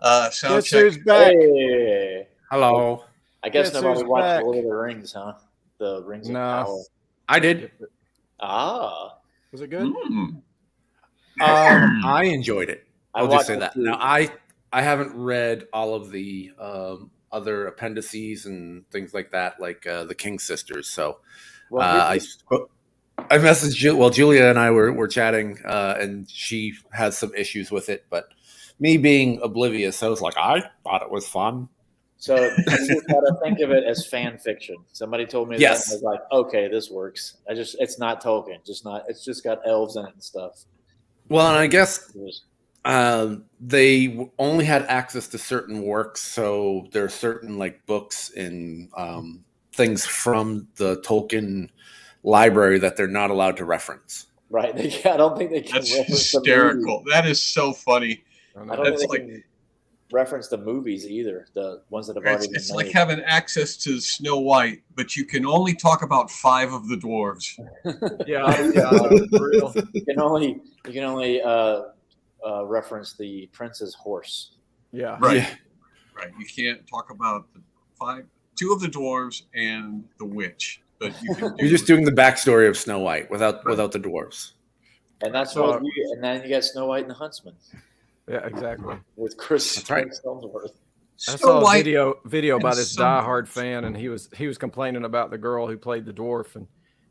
Sound Guess check. who's back? Hey. Hello. I guess Guess nobody who's watched back? Lord of the Rings, huh? The Rings of Power. I did. Ah. Was it good? I enjoyed it. I I'll just watched say it that. too. Now, I haven't read all of the other appendices and things like that, like the King sisters. So Well, I messaged Julia and I were chatting, and she has some issues with it. But me being oblivious, I was like, I thought it was fun. so you just gotta think of it as fan fiction. Somebody told me that. Yes. And I was like, okay, this works. It's not Tolkien. It's just got elves in it and stuff. Well, and I guess they only had access to certain works, so there are certain like books and things from the Tolkien library that they're not allowed to reference. Right. I don't think they can That's reference the hysterical. That is so funny. I don't think they can reference the movies either, the ones that have already been It's made. like having access to Snow White, but you can only talk about 5 of the dwarves. Yeah, for real. You can only reference the prince's horse. Yeah. Right. Yeah. Right. You can't talk about the 2 of the dwarves and the witch, but you can You're just doing the backstory of Snow White without the dwarves. And that's So- what and then you got Snow White and the Huntsman Yeah, exactly. with Chris That's right. Hemsworth. I Snow saw a White video by and this some diehard dwarves. fan, and he was complaining about the girl who played the dwarf, and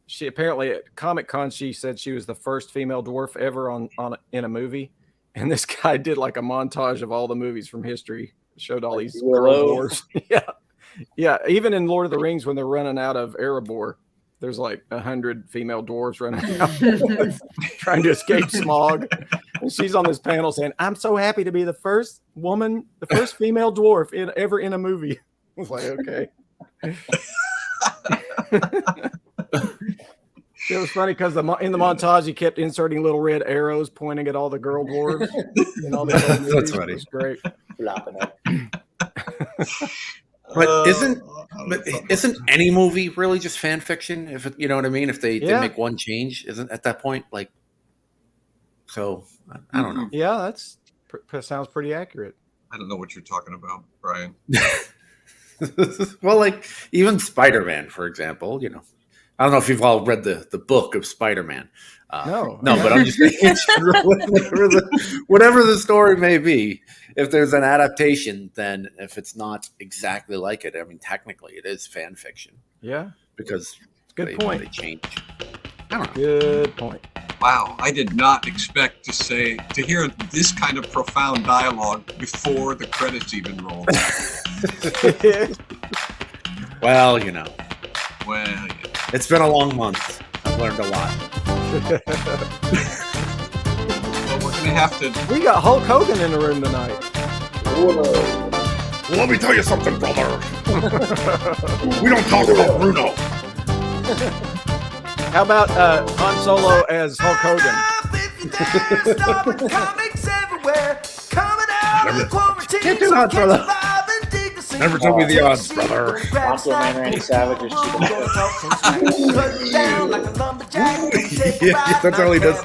she apparently at Comic Con she said she was the first female dwarf ever in a movie, and this guy did like a montage of all the movies from history, showed all these girl Willow. dwarves. yeah. Even in Lord of the Rings when they're running out of Erebor, there's like 100 female dwarves running out trying to escape smog. And she's on this panel saying, I'm so happy to be the first female dwarf ever in a movie. I was like, okay. It was funny because in the montage, he kept inserting little red arrows pointing at all the girl dwarves. In all the other movies. That's funny. It was great. Flopping up. But isn't any movie really just fan fiction? If you know what I mean? If they make one change, isn't at that point like? So I don't know. Yeah, that sounds pretty accurate. I don't know what you're talking about, Brian. Well, like even Spider-Man, for example. You know, I don't know if you've all read the book of Spider-Man. No, but I'm just thinking whatever the story may be. If there's an adaptation, then if it's not exactly like it, I mean, technically it is fan fiction. Yeah, because good point. They change. I don't know. Good point. Wow, I did not expect to hear this kind of profound dialogue before the credits even rolled. Well, you know. Well, yeah. It's been a long month. I've learned a lot. Well, we're gonna have to. We got Hulk Hogan in the room tonight. Whoa. Let me tell you something, brother. We don't talk about Bruno. How about Han Solo as Hulk Hogan? Can't do that, brother. Never told me the odds, brother. Macho Man Randy Savage is Yeah, that's all he does.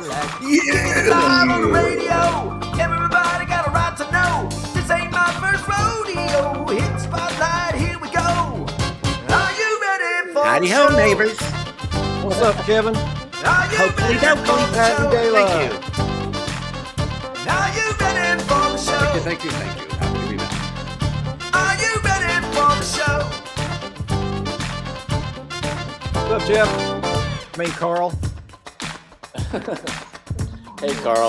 Everybody got a right to know. This ain't my first rodeo. Hit the spotlight, here we go. Are you ready for Howdy the ho, show? neighbors. What's up, Kevin? Are you Hopefully, ready for the happy show? day, Thank you. Are you ready for the show? Thank you. Happy to be back. Are you ready for the show? What's up, Jeff? I mean, Carl.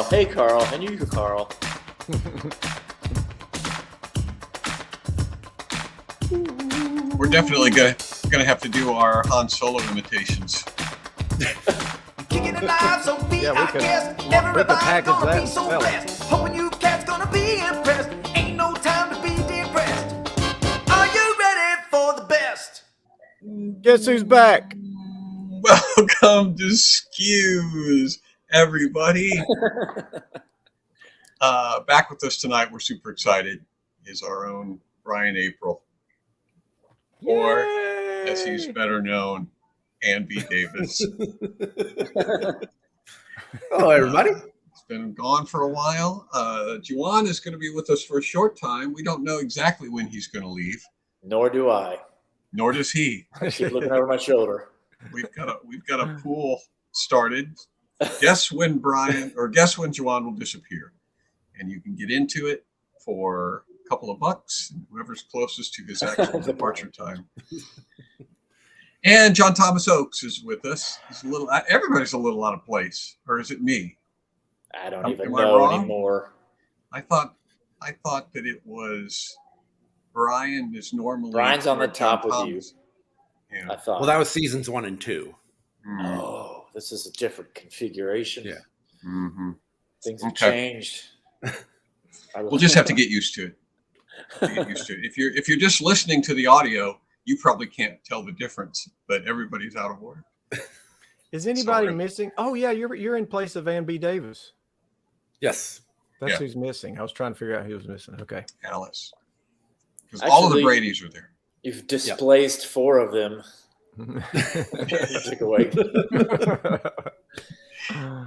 Hey Carl, and you Carl. We're definitely gonna have to do our Han Solo imitations. Kicking it live, so be Yeah, we our could- guest. we could Everybody package gonna that be so well. blessed. Hoping you cats gonna be impressed. Ain't no time to be depressed. Are you ready for the best? Guess who's back? Welcome to SCQS, everybody. Back with us tonight, we're super excited, is our own Brian Apprille, or as he's better known, Ann B. Davis. Hello, everybody. He's been gone for a while. Juan is going to be with us for a short time. We don't know exactly when he's going to leave. Nor do I. Nor does he. I keep looking over my shoulder. We've got a pool started. Guess when Juan will disappear, and you can get into it for a couple of bucks. Whoever's closest to his actual departure time. And John Thomas Oakes is with us. He's everybody's a little out of place, or is it me? I don't even Am I know wrong? anymore. I thought that it was Brian is normally. Brian's on the John top with you. Thomas. Yeah. I thought. Well, that was seasons 1 and 2. Oh, this is a different configuration. Yeah. Mm-hmm. Things have Okay. changed. We'll just have to get used to it. If you're just listening to the audio, you probably can't tell the difference, but everybody's out of order. Is anybody Sorry. missing? Oh yeah, you're in place of Van B. Davis. Yes. That's Yeah. who's missing. I was trying to figure out who was missing. Okay. Alice. Because all of the Actually- Bradys are there. You've displaced 4 of them. Took away.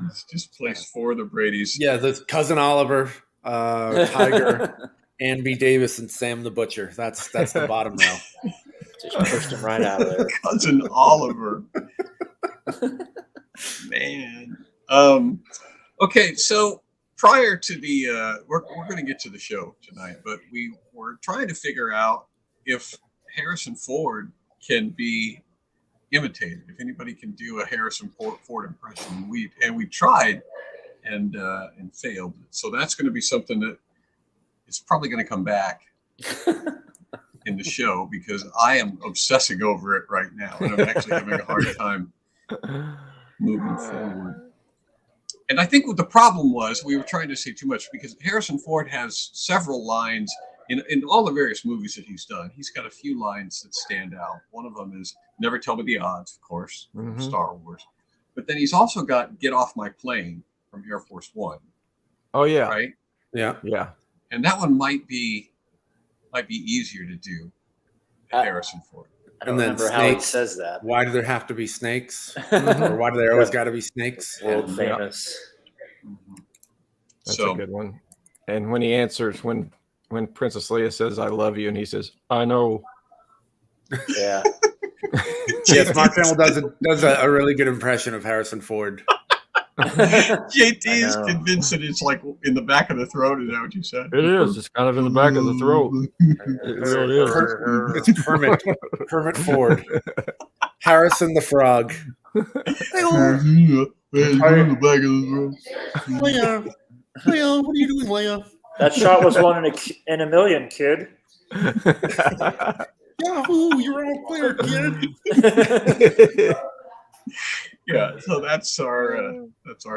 It's just place for the Bradys. Yeah, the cousin Oliver, Tiger, Ann B. Davis, and Sam the Butcher. That's the bottom now. Just pushed him right out of there. Cousin Oliver. Man. Okay, so prior to the we're going to get to the show tonight, but we were trying to figure out if Harrison Ford can be imitated, if anybody can do a Harrison Ford impression. We tried and failed. So that's going to be something that is probably going to come back in the show, because I am obsessing over it right now, and I'm actually having a hard time moving forward. And I think what the problem was, we were trying to say too much, because Harrison Ford has several lines in all the various movies that he's done. He's got a few lines that stand out. One of them is "Never Tell Me the Odds," of course, from Star Wars. But then he's also got "Get Off My Plane" from Air Force One. Oh yeah. Right? Yeah. Yeah. And that one might be easier to do than Harrison Ford. I don't And then remember how he snakes. says that. Why do there have to be snakes? Or why do there always got to be snakes? World And- famous. That's So a good one. And when he answers, when Princess Leia says "I love you," and he says "I know," Yeah. Yes, Mark Hamill does a really good impression of Harrison Ford. JT I is know. convinced that it's like in the back of the throat. Is that what you said? it is. It's kind of in the back of the throat. It really is. It's Kermit Ford. Harrison the Frog. In the back of the throat. Leia, what are you doing, Leia? That shot was one in a million, kid. Yahoo! You're all clear, kid. Yeah, so that's our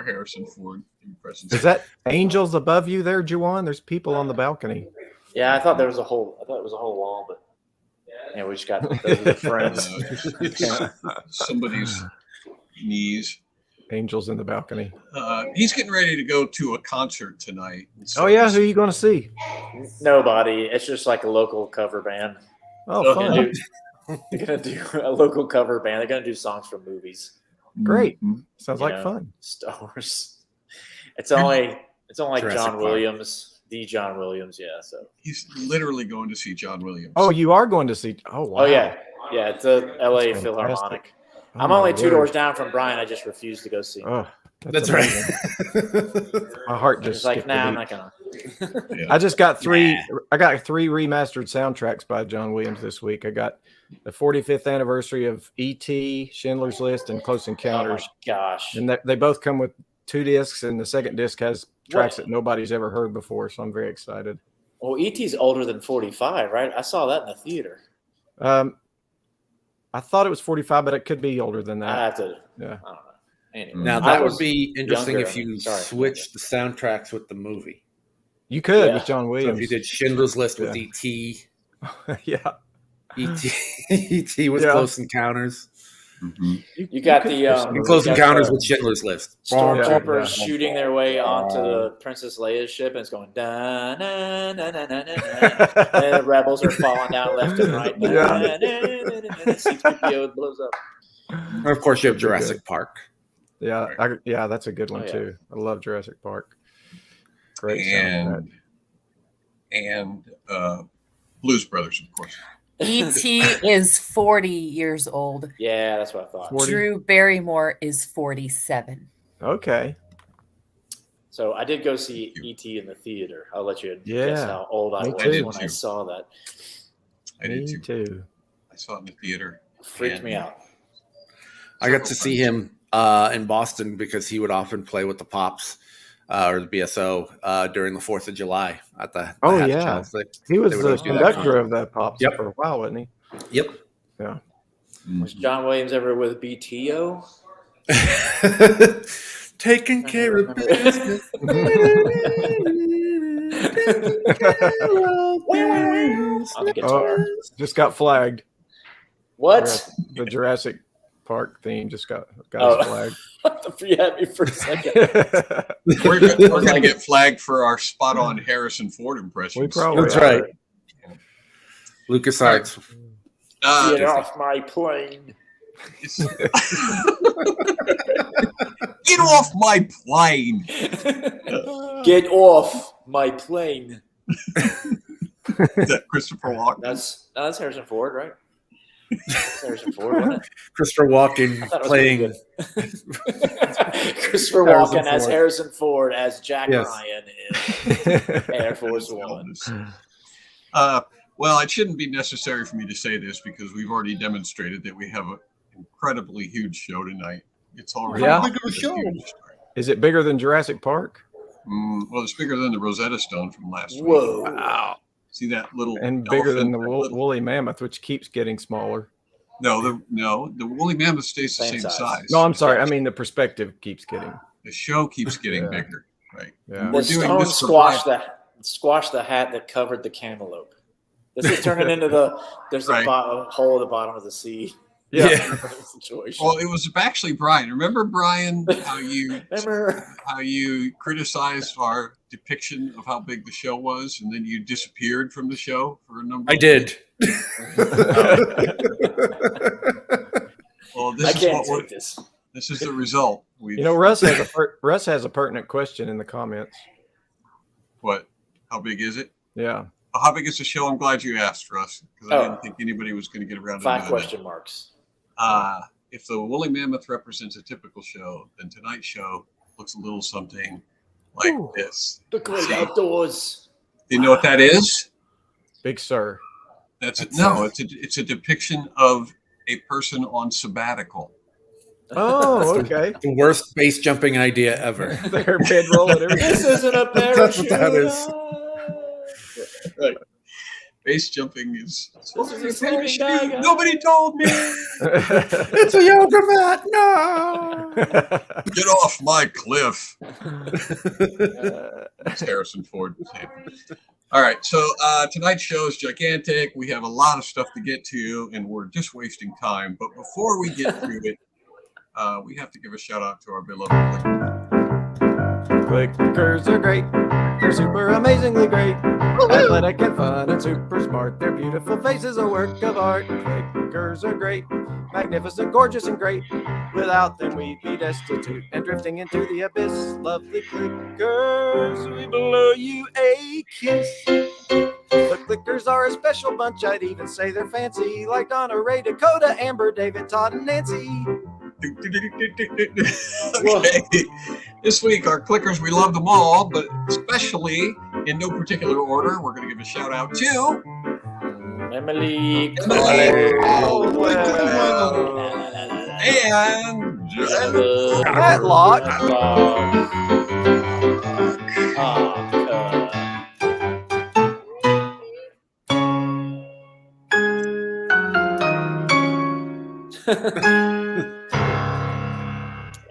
Harrison Ford impression. Is that angels above you there, Juwan? There's people on the balcony. Yeah, I thought there was a whole. I thought it was a whole wall, but yeah, we just got those are the friends. Somebody's knees. Angels in the balcony. He's getting ready to go to a concert tonight. So Oh yeah, who are you going to see? Nobody. It's just like a local cover band. Oh, Okay. fun. They're gonna do a local cover band. They're gonna do songs from movies. Great. Mhm. Sounds You like know, fun. Star Wars. It's only like Jurassic John Park. Williams, the John Williams. Yeah. So. He's literally going to see John Williams. Oh, you are going to see? Oh wow. Oh yeah, yeah. It's a L.A. That's Philharmonic. fantastic. I'm Oh, only my 2 word. doors down from Brian. I just refuse to go see him. Oh, That's amazing. right. My heart I'm just just like, skipped a nah, I'm beat. not gonna. Yeah. I just got three. I got 3 remastered soundtracks by John Williams this week. I got the 45th anniversary of E.T., Schindler's List, and Close Oh my Encounters, gosh. and they both come with 2 discs, and the second disc has tracks that nobody's ever heard before. So I'm very excited. Well, E.T.'s older than 45, right? I saw that in the theater. I thought it was 45, but it could be older than I that. have to. Yeah. I don't know. Anyway, Mm. Now I that was would be interesting younger. if you Sorry. switched the soundtracks with the movie. You could Yeah. with John So Williams. if you did Schindler's List with Yeah. E.T., Yeah. E.T. with Yeah. Close Encounters, Mhm. You got could the, do um, something and with Close got Encounters the with Schindler's List. Stormtroopers Yeah. shooting their way onto the Princess Leia's ship, and it's going da na na na na na na. And the rebels are falling down left and right. Yeah. Na, na, na, na, na, na. C-3PO blows up. And of course, you have That'd be Jurassic Park. Yeah, yeah, that's a good one too. I love Jurassic Park. Great soundtrack. And Blues Brothers, of course. E.T. is 40 years old. Yeah, that's what I thought. 40? Drew Barrymore is 47. Okay. So I did go see E.T. in the theater. I'll let you guess how old I Me was too. when I saw that. I did Me too. I saw it in the theater. Freaked me out. I got to see him in Boston because he would often play with the Pops or the BSO during the 4th of July at the Hatch Channel 6. He was They would the always do that conductor of that Pops Yep. for a while, wasn't he? Yep. Yeah. Was John Williams ever with BTO? Taking care of business. On the guitar. Just got flagged. What? The Jurassic Park theme just got flagged. You had me for a second. We're going to get flagged for our spot-on Harrison Ford impressions. We probably That's are. right. Lucas Arts. Get off my plane. Get off my plane. Get off my plane. Is that Christopher Walken? That's Harrison Ford, right? That's Harrison Ford, wasn't it? Christopher Walken I thought it was playing. Christopher Walken as Harrison Ford as Jack Yes. Ryan in Air Force One. Well, it shouldn't be necessary for me to say this because we've already demonstrated that we have an incredibly huge show tonight. It's already Yeah. a huge show. Is it bigger than Jurassic Park? Well, it's bigger than the Rosetta Stone from last week. Whoa. Wow. See that little And bigger than the elephant? woolly mammoth, which keeps getting smaller. No, the woolly mammoth stays the Same same size. size. No, I'm sorry. I mean, the perspective keeps getting. The show keeps getting Yeah. bigger, right? Yeah. We're The doing stone this for squashed the hat that covered the cantaloupe. This is turning into there's a Right. hole at the bottom of the sea Yeah. situation. Well, it was actually Brian. Remember, Brian, how you Remember? criticized our depiction of how big the show was, and then you disappeared from the show for a number. I did. Well, I this is can't what we're. take this. This is the result. You know, Russ has a pertinent question in the comments. What? How big is it? Yeah. How big is the show? I'm glad you asked, Russ, because I didn't think anybody was going to get around to 5 doing question marks. that. If the woolly mammoth represents a typical show, then tonight's show looks a little something like this. The great outdoors. Do you know what that is? Big Sur. It's a depiction of a person on sabbatical. Oh, okay. The worst base jumping idea ever. Their bedroll and everything. This isn't a That's what parachute. that is. Right. Base jumping is This is a sleeping bag. nobody told me. It's a yoga mat. No. Get off my cliff. That's Harrison Ford. All right, so tonight's show is gigantic. We have a lot of stuff to get to, and we're just wasting time. But before we get through it, we have to give a shout out to our beloved Cliquers. Cliquers are great. They're super amazingly great. Athletic and fun and super smart. Their beautiful faces a work of art. Cliquers are great. Magnificent, gorgeous, and great. Without them, we'd be destitute and drifting into the abyss. Lovely Cliquers, we blow you a kiss. The Cliquers are a special bunch. I'd even say they're fancy, like Donna, Ray, Dakota, Amber, David, Todd, and Nancy. Okay. This week, our Cliquers, we love them all, but especially in no particular order, we're going to give a shout out to Emily. and Matlock.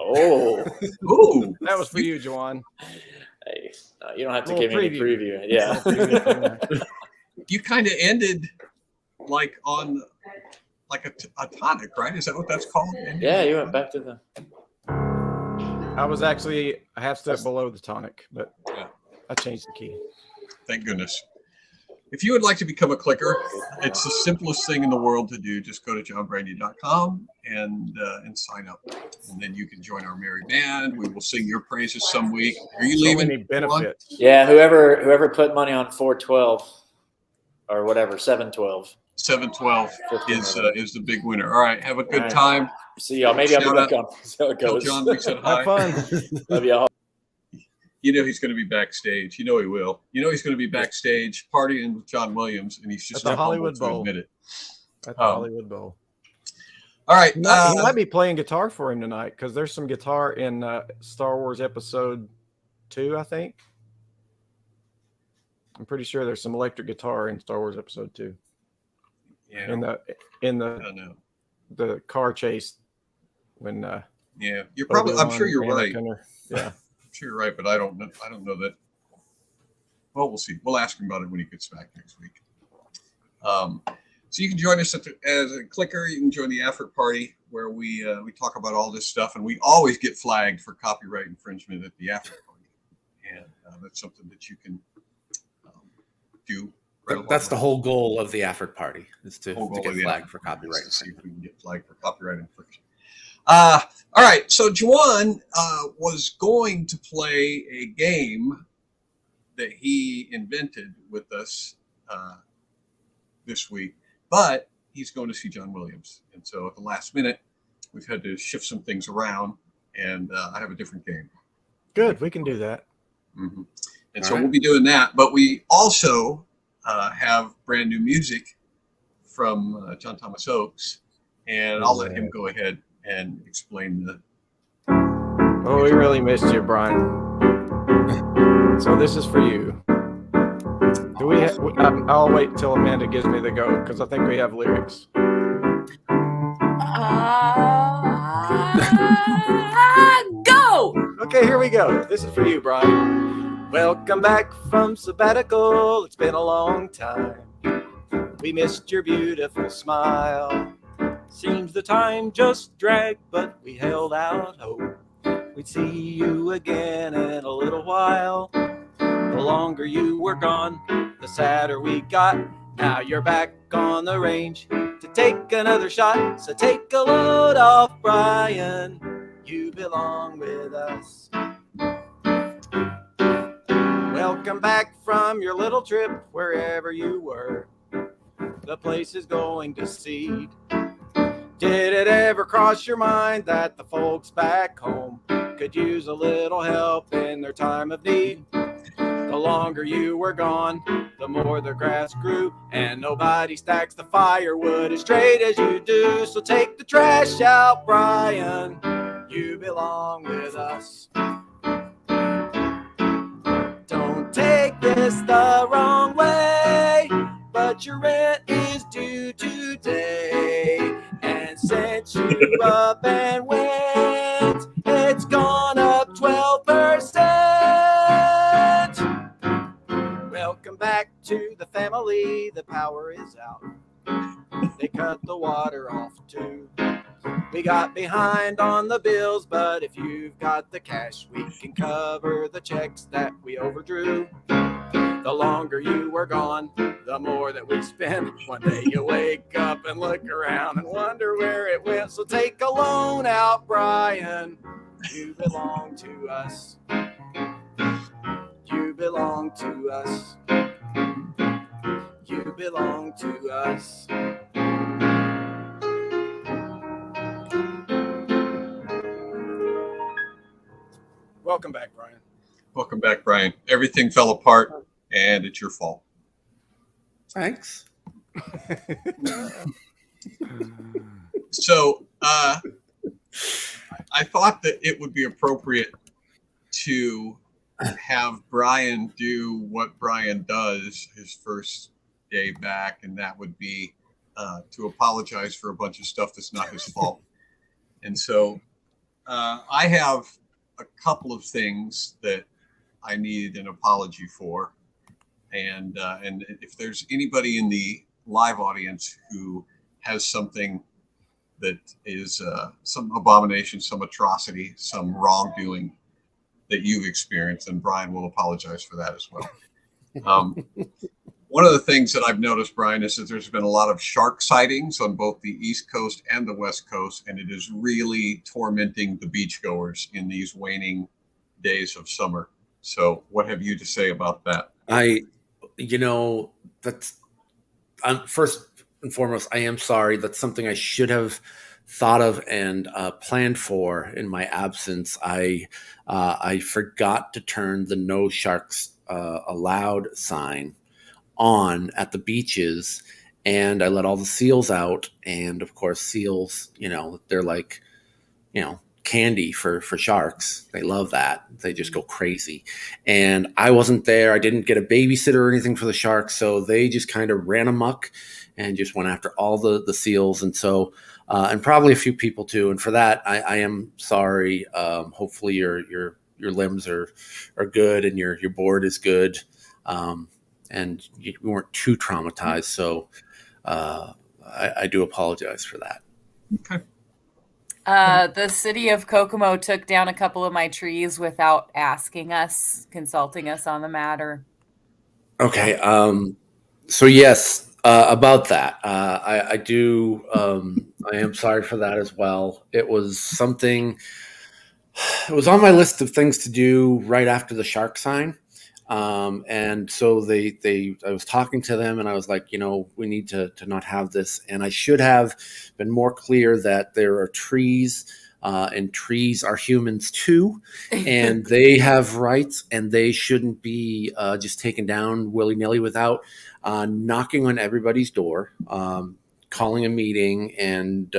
Oh, ooh, That was for you, Juan. hey, you don't have to Little give me any preview. Yeah. you kind of ended like on like a tonic, right? Is that what that's called? Yeah, you went back to the. I was actually a half step below the tonic, but Yeah. I changed the key. Thank goodness. if you would like to become a clicker, it's the simplest thing in the world to do. Just go to johnbrandy.com and sign up, and then you can join our merry band. We will sing your praises some week. Are you So leaving? many benefits. Yeah, whoever put money on 412 or whatever, 712. 712 is the big winner. All right, have a good All right. time. See y'all. Maybe I'll be Shout back out. on. See how it Tell goes. John we said hi. Have fun. Love y'all. You know he's going to be backstage. You know he will. You know he's going to be backstage partying with John Williams, and he's just At the not humble Hollywood to Bowl. admit it. At the Hollywood Bowl. All right. He might be playing guitar for him tonight because there's some guitar in Star Wars Episode 2, I think. I'm pretty sure there's some electric guitar in Star Wars Episode 2. Yeah. In I don't know. the car chase when Yeah, you're probably. I'm sure you're right. Yeah. I'm sure you're right, but I don't know. I don't know that. Well, we'll see. We'll ask him about it when he gets back next week. So you can join us as a clicker. You can join the effort party where we talk about all this stuff, and we always get flagged for copyright infringement at the effort party, and that's something that you can do. That's the whole goal of the effort party, is to get the flagged for copyright. See if we can get flagged for copyright infringement. All right, so Juan was going to play a game that he invented with us this week, but he's going to see John Williams. And so at the last minute, we've had to shift some things around, and I have a different game. Good, we can do that. Mm-hmm. And so we'll be doing that, but we also have brand new music from John Thomas Oakes, and I'll let him go ahead and explain the. Oh, we really missed you, Brian. So this is for you. Do we? I'll wait till Amanda gives me the go because I think we have lyrics. Go! Okay, here we go. This is for you, Brian. Welcome back from sabbatical. It's been a long time. We missed your beautiful smile. Seems the time just dragged, but we held out hope. We'd see you again in a little while. The longer you were gone, the sadder we got. Now you're back on the range to take another shot. So take a load off, Brian. You belong with us. Welcome back from your little trip, wherever you were. The place is going to seed. Did it ever cross your mind that the folks back home could use a little help in their time of need? The longer you were gone, the more the grass grew, and nobody stacks the firewood as straight as you do. So take the trash out, Brian. You belong with us. Don't take this the wrong way, but your rent is due today. And since you up and went, it's gone up 12%. Welcome back to the family. The power is out. They cut the water off too. We got behind on the bills, but if you've got the cash, we can cover the checks that we overdrew. The longer you were gone, the more that we spend. One day you wake up and look around and wonder where it went. So take a loan out, Brian. You belong to us. You belong to us. You belong to us. Welcome back, Brian. Welcome back, Brian. Everything fell apart, and it's your fault. Thanks. So I thought that it would be appropriate to have Brian do what Brian does his first day back, and that would be to apologize for a bunch of stuff that's not his fault. And so I have a couple of things that I needed an apology for. And if there's anybody in the live audience who has something that is some abomination, some atrocity, some wrongdoing that you've experienced, then Brian will apologize for that as well. One of the things that I've noticed, Brian, is that there's been a lot of shark sightings on both the East Coast and the West Coast, and it is really tormenting the beachgoers in these waning days of summer. So what have you to say about that? That's first and foremost, I am sorry. That's something I should have thought of and planned for in my absence. I forgot to turn the no sharks allowed sign on at the beaches, and I let all the seals out. And of course, seals, they're like, candy for sharks. They love that. They just go crazy. And I wasn't there. I didn't get a babysitter or anything for the sharks, so they just kind of ran amok and just went after all the seals. And so, and probably a few people too. And for that, I am sorry. Hopefully your limbs are good and your board is good. And you weren't too traumatized. So I do apologize for that. Okay. The city of Kokomo took down a couple of my trees without consulting us on the matter. Okay. So yes, about that, I do. I am sorry for that as well. It was something. It was on my list of things to do right after the shark sign. And so I was talking to them and I was like, we need to not have this. And I should have been more clear that there are trees, and trees are humans too, and they have rights and they shouldn't be just taken down willy-nilly without knocking on everybody's door, calling a meeting and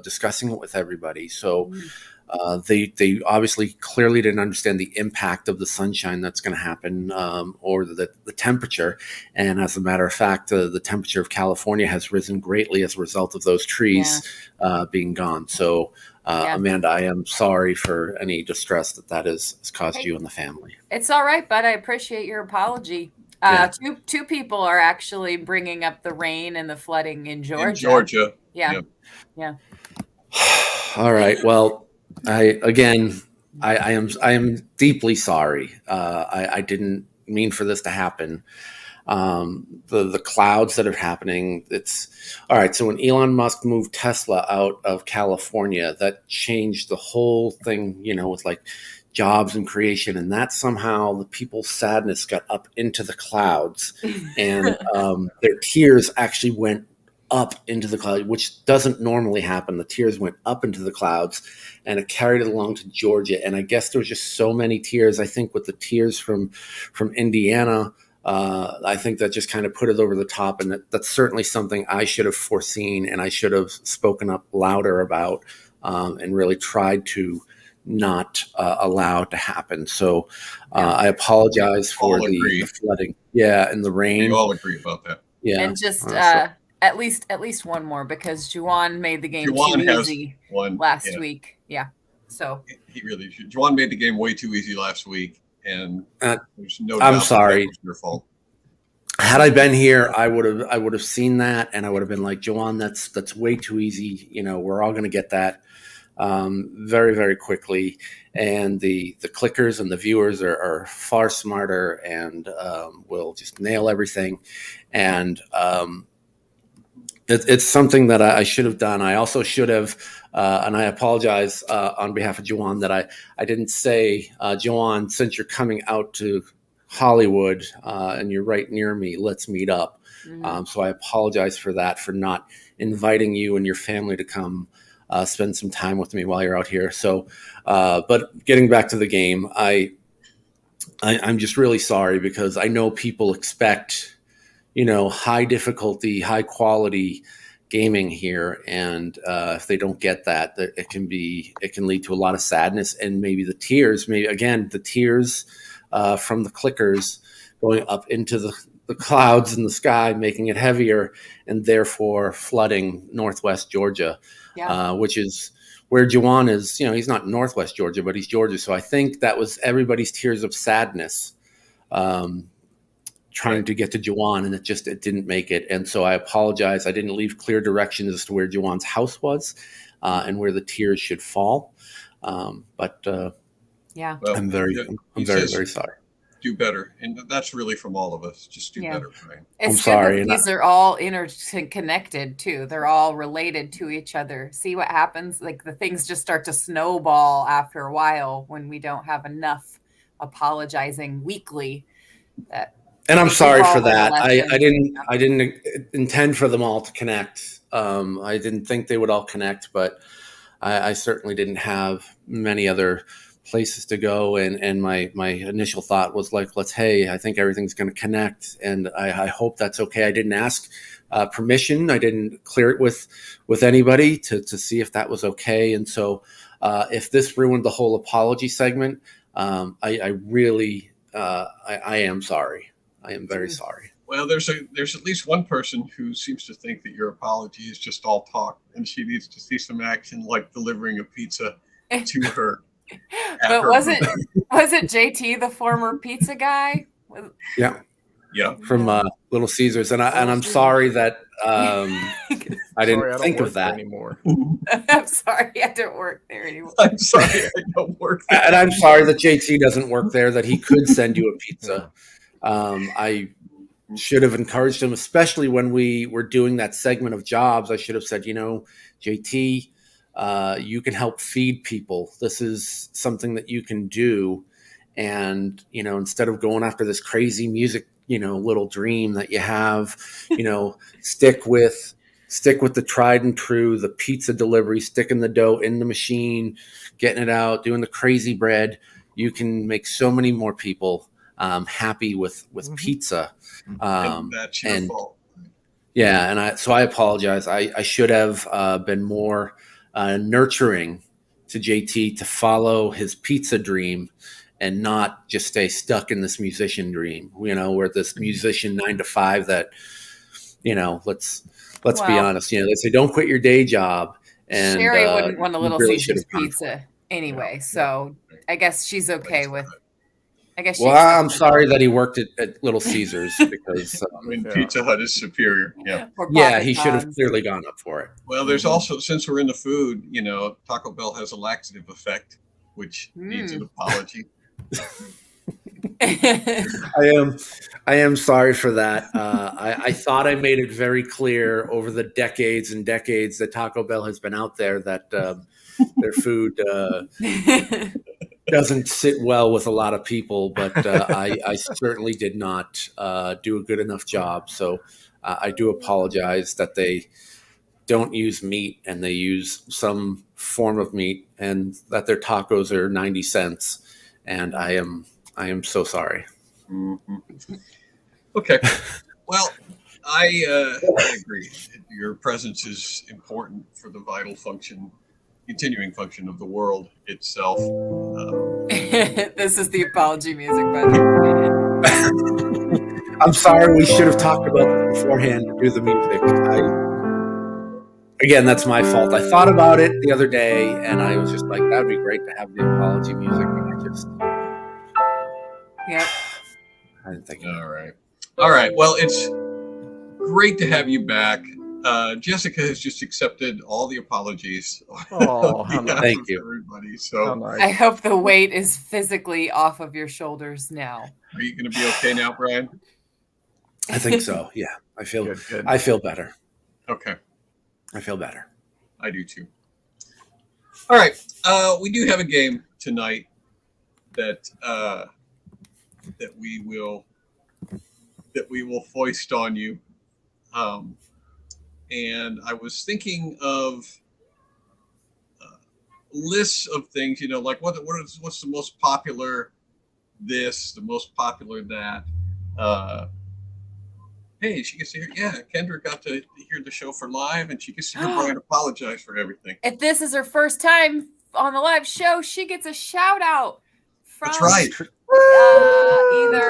discussing it with everybody. So they obviously clearly didn't understand the impact of the sunshine that's going to happen, or the temperature. And as a matter of fact, the temperature of California has risen greatly as a result of those trees being gone. So, Amanda, I am sorry for any distress that has caused you and the family. It's all right, bud. I appreciate your apology. Two people are actually bringing up the rain and the flooding in Georgia. Yeah. All right. Well, I am deeply sorry. I didn't mean for this to happen. The clouds that are happening, it's all right. So when Elon Musk moved Tesla out of California, that changed the whole thing, with like jobs and creation, and that somehow the people's sadness got up into the clouds, and their tears actually went up into the cloud, which doesn't normally happen. The tears went up into the clouds and it carried it along to Georgia. And I guess there was just so many tears. I think with the tears from Indiana, I think that just kind of put it over the top. And that's certainly something I should have foreseen and I should have spoken up louder about, and really tried to not allow it to happen. So I apologize for the flooding. Yeah. And the rain. We all agree about that. Yeah. And just, at least one more, because Juan made the game too easy last week. Yeah. So he really should. Juan made the game way too easy last week, and there's no I'm doubt sorry. that was your fault. Had I been here, I would have seen that, and I would have been like, Juan, that's way too easy. We're all going to get that very, very quickly. And the clickers and the viewers are far smarter and will just nail everything. And it's something that I should have done. I also should have, and I apologize on behalf of Juan that I didn't say, Juan, since you're coming out to Hollywood and you're right near me, let's meet up. Mm-hmm. So I apologize for that, for not inviting you and your family to come spend some time with me while you're out here. So, but getting back to the game, I'm just really sorry, because I know people expect, high difficulty, high quality gaming here. And if they don't get that, it can lead to a lot of sadness and maybe the tears, from the clickers going up into the clouds in the sky, making it heavier and therefore flooding Northwest Georgia, which is where Juan is. He's not Northwest Georgia, but he's Georgia. So I think that was everybody's tears of sadness, trying to get to Juan, and it didn't make it. And so I apologize. I didn't leave clear directions as to where Juan's house was and where the tears should fall. But I'm very sorry. do better, and that's really from all of us. Just do better, Brian. I'm sorry. These are all interconnected too. They're all related to each other. See what happens? Like the things just start to snowball after a while when we don't have enough apologizing weekly. And I'm sorry for that. I didn't intend for them all to connect. I didn't think they would all connect, but I certainly didn't have many other places to go, and my initial thought was like, hey, I think everything's going to connect, and I hope that's okay. I didn't ask permission. I didn't clear it with anybody to see if that was okay. And so if this ruined the whole apology segment, I really I am sorry. I am very sorry. Well, there's at least one person who seems to think that your apology is just all talk, and she needs to see some action, like delivering a pizza to her. But was it JT, the former pizza guy? Yeah. From Little Caesars, and I'm sorry that I didn't think of that anymore. I'm sorry, I don't work there anymore. I'm sorry, I don't work there. And I'm sorry that JT doesn't work there, that he could send you a pizza. I should have encouraged him, especially when we were doing that segment of jobs. I should have said, JT, you can help feed people. This is something that you can do. And, instead of going after this crazy music, little dream that you have, stick with the tried and true, the pizza delivery, sticking the dough in the machine, getting it out, doing the crazy bread. You can make so many more people happy with pizza. And that's your fault. Yeah. And I apologize. I should have been more nurturing to JT to follow his pizza dream and not just stay stuck in this musician dream, where this musician 9 to 5 that, let's be honest, they say, don't quit your day job. And Sherry wouldn't want a Little Caesars pizza anyway. So I guess she's okay with, I'm sorry that he worked at Little Caesars because Pizza Hut is superior. Yeah, he should have clearly gone up for it. Well, there's also, since we're in the food, Taco Bell has a laxative effect, which needs an apology. I am sorry for that. I thought I made it very clear over the decades and decades that Taco Bell has been out there that their food doesn't sit well with a lot of people, but I certainly did not do a good enough job. So I do apologize that they don't use meat and they use some form of meat, and that their tacos are 90 cents. And I am so sorry. Mm-hmm. Okay. Well, I agree. Your presence is important for the vital continuing function of the world itself. This is the apology music, by the way. I'm sorry. We should have talked about this beforehand to do the music. Again, that's my fault. I thought about it the other day, and I was just like, that would be great to have the apology music. And I just... Yep. I didn't think All right. Well, it's great to have you back. Jessica has just accepted all the apologies. Oh, thank you, everybody. So nice. I hope the weight is physically off of your shoulders now. Are you going to be okay now, Brian? I think so. Yeah, I feel good. I feel better. Okay, I feel better. I do too. All right, we do have a game tonight that we will foist on you. And I was thinking of lists of things, like what's the most popular this, the most popular that. Hey, she gets to hear. Yeah, Kendra got to hear the show for live, and she gets to hear Brian apologize for everything. If this is her first time on the live show, she gets a shout out from. That's right.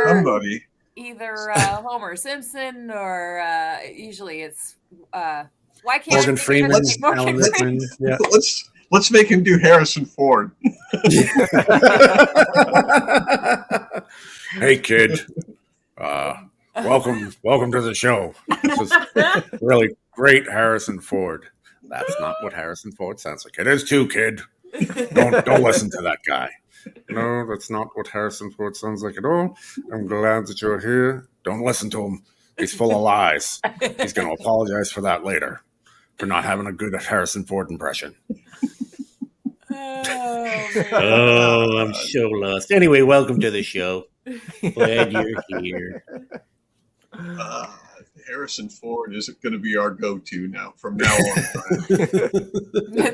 Somebody. Either Homer Simpson or usually it's why can't Morgan Freeman. Morgan Freeman. Yeah. Let's make him do Harrison Ford. Hey kid, welcome to the show. This is really great, Harrison Ford. That's not what Harrison Ford sounds like. It is too, kid. Don't listen to that guy. No, that's not what Harrison Ford sounds like at all. I'm glad that you're here. Don't listen to him. He's full of lies. He's going to apologize for that later, for not having a good Harrison Ford impression. Oh, I'm so lost. Anyway, welcome to the show. Glad you're here. Harrison Ford is going to be our go-to now from now on.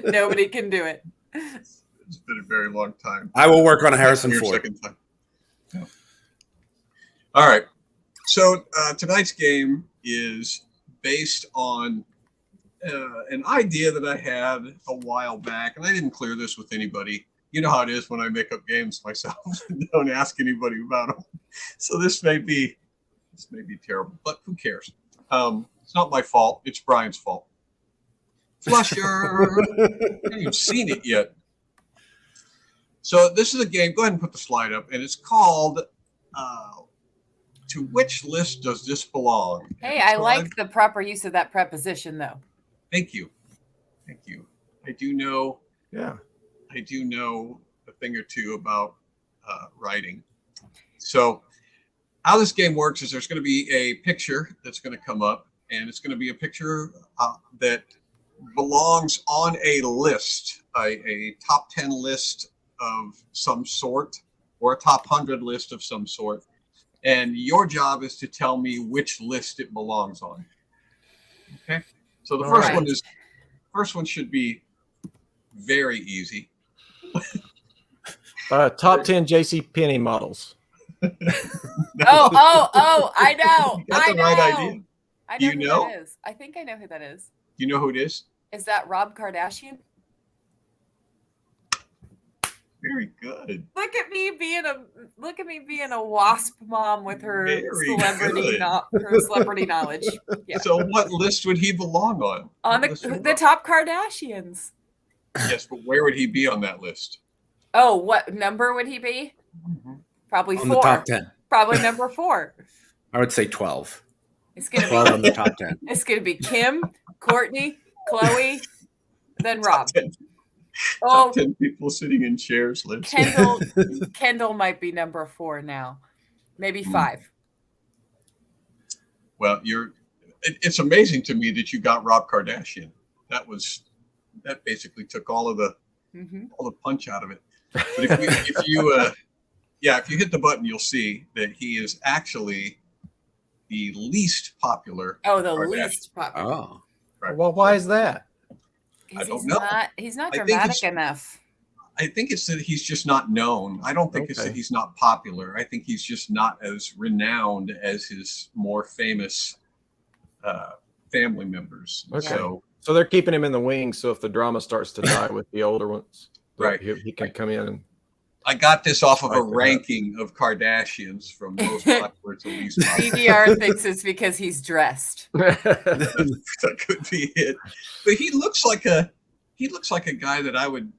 Nobody can do it. It's been a very long time. I will work on a Harrison Ford. Second time. Yeah. All right. So tonight's game is based on an idea that I had a while back, and I didn't clear this with anybody. You know how it is when I make up games myself and don't ask anybody about them. So this may be terrible, but who cares? It's not my fault. It's Brian's fault. Flusher. I haven't even seen it yet. So this is a game. Go ahead and put the slide up, and it's called "To Which List Does This Belong?" Hey, I like the proper use of that preposition, though. Thank you. I do know. Yeah. I do know a thing or two about writing. So how this game works is there's going to be a picture that's going to come up, and it's going to be a picture that belongs on a list, a top 10 list of some sort, or a top 100 list of some sort. And your job is to tell me which list it belongs on. Okay. So the first one should be very easy. Top 10 JCPenney models. Oh, I know. That's the right idea. I know Do you who know? that is. I think I know who that is. Do you know who it is? Is that Rob Kardashian? Very good. Look at me being a wasp mom with her Very celebrity knowledge. Yeah. So what list would he belong on? On the top Kardashians. Yes, but where would he be on that list? Oh, what number would he be? Probably On 4. the top 10. Probably number 4. I would say 12. It's gonna 12 on the top 10. It's gonna be Kim, Courtney, Chloe, then Rob. Top 10 people sitting in chairs list. Kendall might be number 4 now, maybe 5. Well, it's amazing to me that you got Rob Kardashian. That basically took all the punch out of it. But if you hit the button, you'll see that he is actually the least popular. Oh, the Kardashian. least popular. Oh. Right. Well, why is that? I don't know. He's not I think dramatic enough. I think it's that he's just not known. I don't think it's that he's not popular. I think he's just not as renowned as his more famous family members. Okay. So they're keeping him in the wings. So if the drama starts to die with the older ones, right, he can come in. And I got this off of a ranking of Kardashians from most popular to least popular. CDR thinks it's because he's dressed. That could be it. But he looks like a guy that I would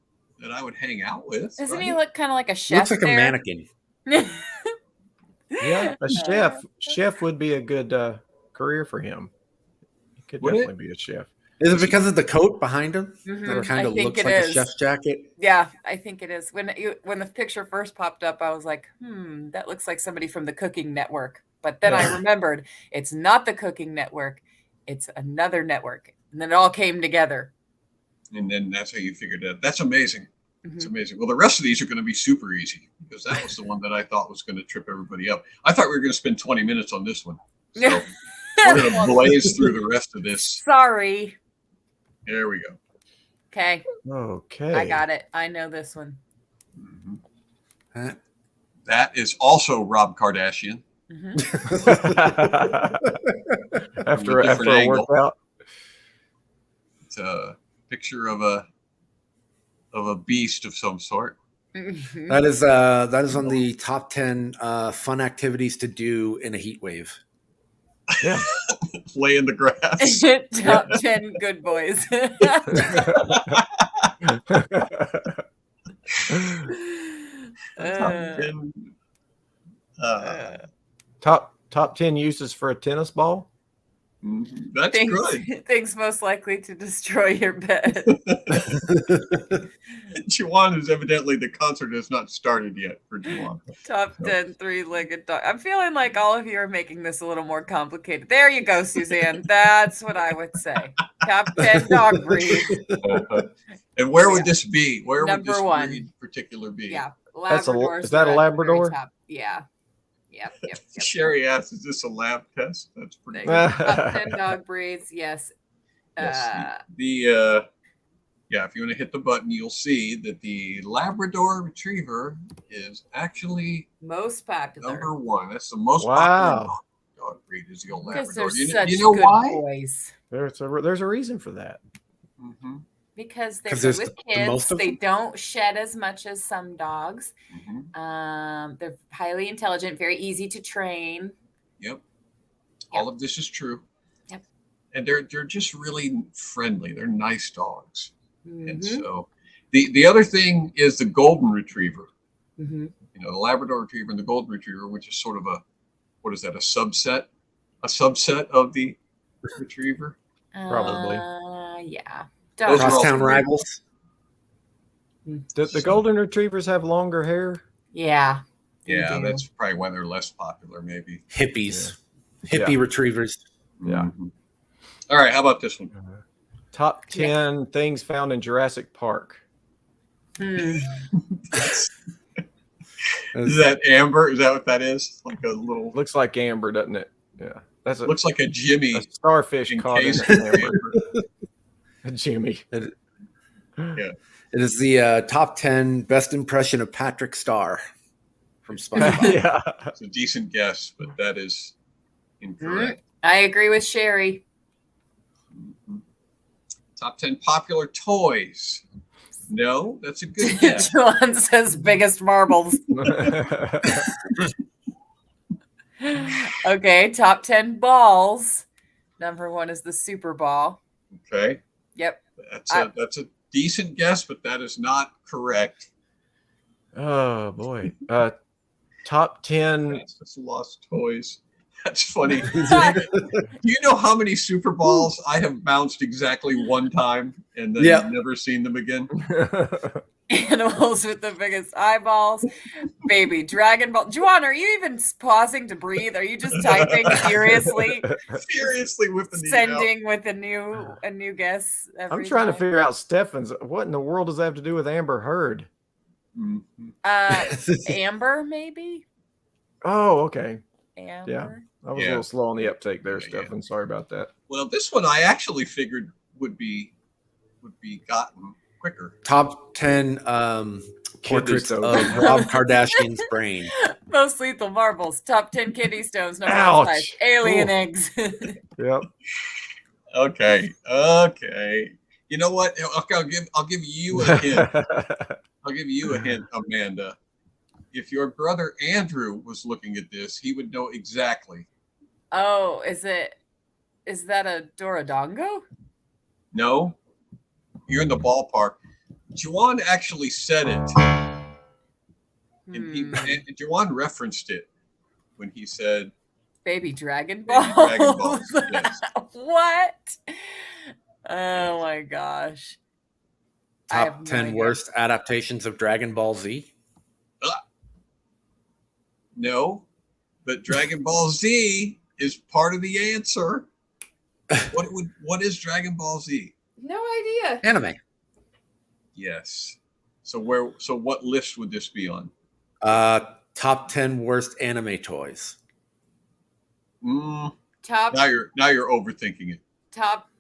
hang out with. Doesn't right? he look kind of like a chef? Looks like a mannequin. Yeah, a chef would be a good career for him. He could definitely be a chef. Is it because of the coat behind him? Mhm. That kind I of think looks it like is. a chef's jacket. Yeah, I think it is. When the picture first popped up, I was like, that looks like somebody from the Cooking Network. But then I remembered it's not the Cooking Network, it's another network. And then it all came together. And then that's how you figured it out. That's amazing. It's amazing. Well, the rest of these are going to be super easy because that was the one that I thought was going to trip everybody up. I thought we were going to spend 20 minutes on this one. So we're going to blaze through the rest of this. Sorry. There we go. Okay. Okay. I got it. I know this one. That is also Rob Kardashian. after a angle. workout. It's a picture of a beast of some sort. That is on the top 10 fun activities to do in a heat wave. Yeah. Lay in the grass. Top 10 good boys. Top 10 uses for a tennis ball. That's good. Things most likely to destroy your bed. Juan is evidently, the concert has not started yet for Juan. Top 10 three-legged dog. I'm feeling like all of you are making this a little more complicated. There you go, Suzanne. That's what I would say. Top 10 dog breeds. And where would this be? Where Number would this one. breed particular be? Yeah. Is that a Labrador? Yeah. Yep. Sherry asks, is this a lab test? That's pretty good. Top 10 dog breeds. Yes. Yes. If you want to hit the button, you'll see that the Labrador Retriever is actually most popular. number one. That's the most popular dog breed, is the old Because Labrador. they're such you know good why? boys. There's a reason for that. Mm-hmm. Because they're 'Cause good there's with the kids. most of They them? don't shed as much as some dogs. Mm-hmm. They're highly intelligent, very easy to train. Yep. All of this is true. Yep. And they're just really friendly. They're nice dogs. Mm-hmm. And so the other thing is the Golden Retriever. Mm-hmm. You know, the Labrador Retriever and the Golden Retriever, which is sort of a subset of the Retriever. Probably. Yeah. Those are all Crosstown great. rivals. Do the Golden Retrievers have longer hair? Yeah. Yeah, do. that's probably why they're less popular, maybe. Hippies. Yeah. Hippie retrievers. Yeah. Mhm. All right, how about this one? Top 10 things found in Jurassic Park. Hmm. Is that amber? Is that what that is? Like a little. Looks like amber, doesn't it? Yeah. That's a, Looks like a Jimmy. a starfish caught in encased amber. amber. A Jimmy. It is the top 10 best impression of Patrick Starr from SpongeBob. Yeah. It's a decent guess, but that is incorrect. I agree with Sherry. Mhm. Top 10 popular toys. No, that's a good guess. John says biggest marbles. Okay, top 10 balls. Number 1 is the Super Ball. Okay. Yep. That's a decent guess, but that is not correct. Oh boy. Top 10. That's just lost toys. That's funny. Do you know how many Super Balls I have bounced exactly one time and then never seen them again? Animals with the biggest eyeballs. Baby Dragon Ball. Juan, are you even pausing to breathe? Are you just typing furiously? Furiously whipping these Sending out. with a new guess. I'm trying to figure out Stefan's. What in the world does that have to do with Amber Heard? Mhm. Amber, maybe? Oh, okay. Amber. Yeah. I was a little slow on the uptake there, Yeah, Stefan. Sorry about that. Well, this one I actually figured would be gotten quicker. Top 10 portraits stones. of Rob Kardashian's brain. Most lethal marbles. Top 10 kidney stones. Number Ouch. 5. Alien Ooh. eggs. Yep. Okay. You know what? Okay, I'll give you a hint. I'll give you a hint, Amanda. If your brother Andrew was looking at this, he would know exactly. Oh, is that a Doradongo? No, you're in the ballpark. Juwan actually said it, and Juwan referenced it when he said Baby Dragon Baby Ball. Dragon Balls, yes. What? Oh my gosh. I have Top no 10 idea. worst adaptations of Dragon Ball Z. no, but Dragon Ball Z is part of the answer. What is Dragon Ball Z? No idea. Anime. Yes. So what list would this be on? Top 10 worst anime toys. Top Now you're overthinking it. top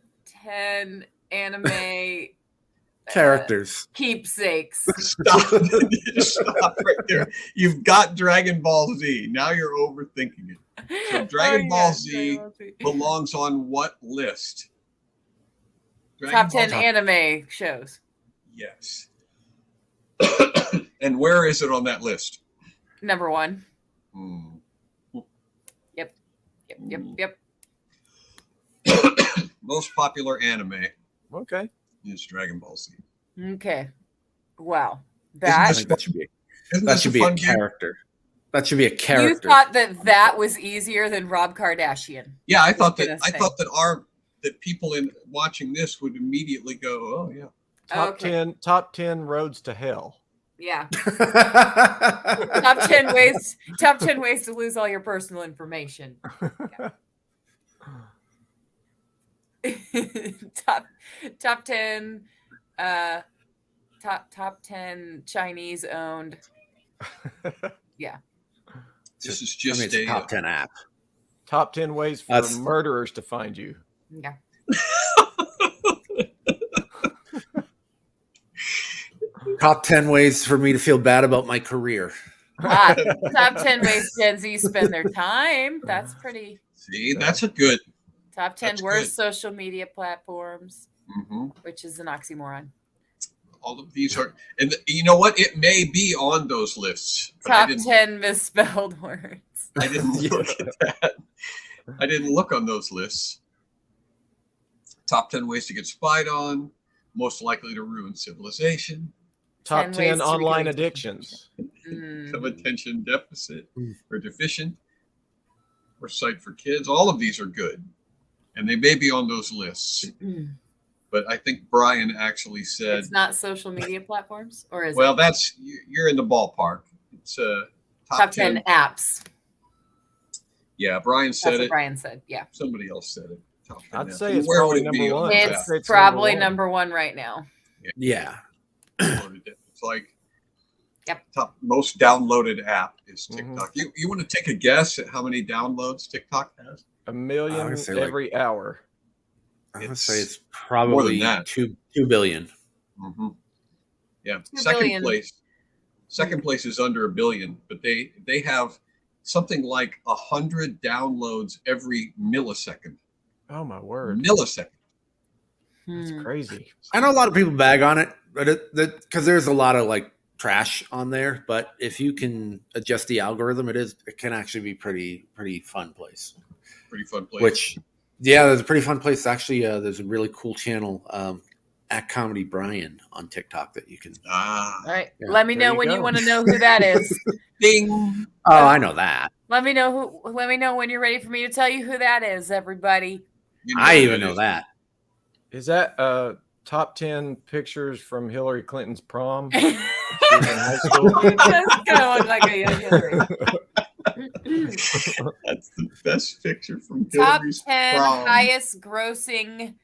10 anime Characters. keepsakes. Stop. Stop right there. You've got Dragon Ball Z. Now you're overthinking it. So Dragon Ball Z belongs on what list? Top 10 Ball- anime shows. Yes. And where is it on that list? Number 1. Hmm. Yep. Most popular anime Okay. is Dragon Ball Z. Okay. Wow. I That think that should be Isn't that this should a be a fun game? character. That should be a You character. thought that was easier than Rob Kardashian. Yeah, I thought that Goodness that people in watching this would immediately go, "Oh yeah." Top 10 roads to hell. Yeah. Top 10 ways to lose all your personal information. top 10 top 10 Chinese owned. Yeah. This is just it's a top 10 app. Top 10 ways for murderers to find you. Yeah. Top 10 ways for me to feel bad about my career. Top 10 ways Gen Z spend their time. That's pretty. See, that's a good. Top 10 worst social media platforms, Mm-hmm. which is an oxymoron. All of these are, and you know what? It may be on those lists. Top 10 misspelled words. I didn't look at that. I didn't look on those lists. Top 10 ways to get spied on. Most likely to ruin civilization. Top 10 online addictions. Some attention deficit or deficient. Or site for kids. All of these are good. And they may be on those lists. But I think Brian actually said it's not social media platforms, or is well, it? that's you're in the ballpark. It's top 10 apps. Yeah, Brian said That's what it. Brian said. Yeah. Somebody else said it. Top 10 I'd apps. say it's Where probably would it be number on one. those It's apps? probably number one right now. Yeah. It's like Yep. top most downloaded app is Mhm. TikTok. You want to take a guess at how many downloads TikTok has? 1 million would say every hour. I would say it's more than probably that. 2 billion. Mm-hmm. Yeah. 2 Second billion. place. Second place is under 1 billion, but they have something like 100 downloads every millisecond. Oh my word. Millisecond. That's crazy. I know a lot of people bag on it, but because there's a lot of like trash on there. But if you can adjust the algorithm, it can actually be pretty fun place. Pretty fun place. Which, yeah, there's a pretty fun place. Actually, there's a really cool channel at Comedy Brian on TikTok that you can. All right. Yeah, Let me there know you when you go. want to know who that is. Ding. Oh, I know that. Let me know when you're ready for me to tell you who that is, everybody. You know I who even that know is. that. Is that top 10 pictures from Hillary Clinton's prom? It She was in high school? does kind of look like a young Hillary. That's the best picture from Top Hillary's 10 prom. highest grossing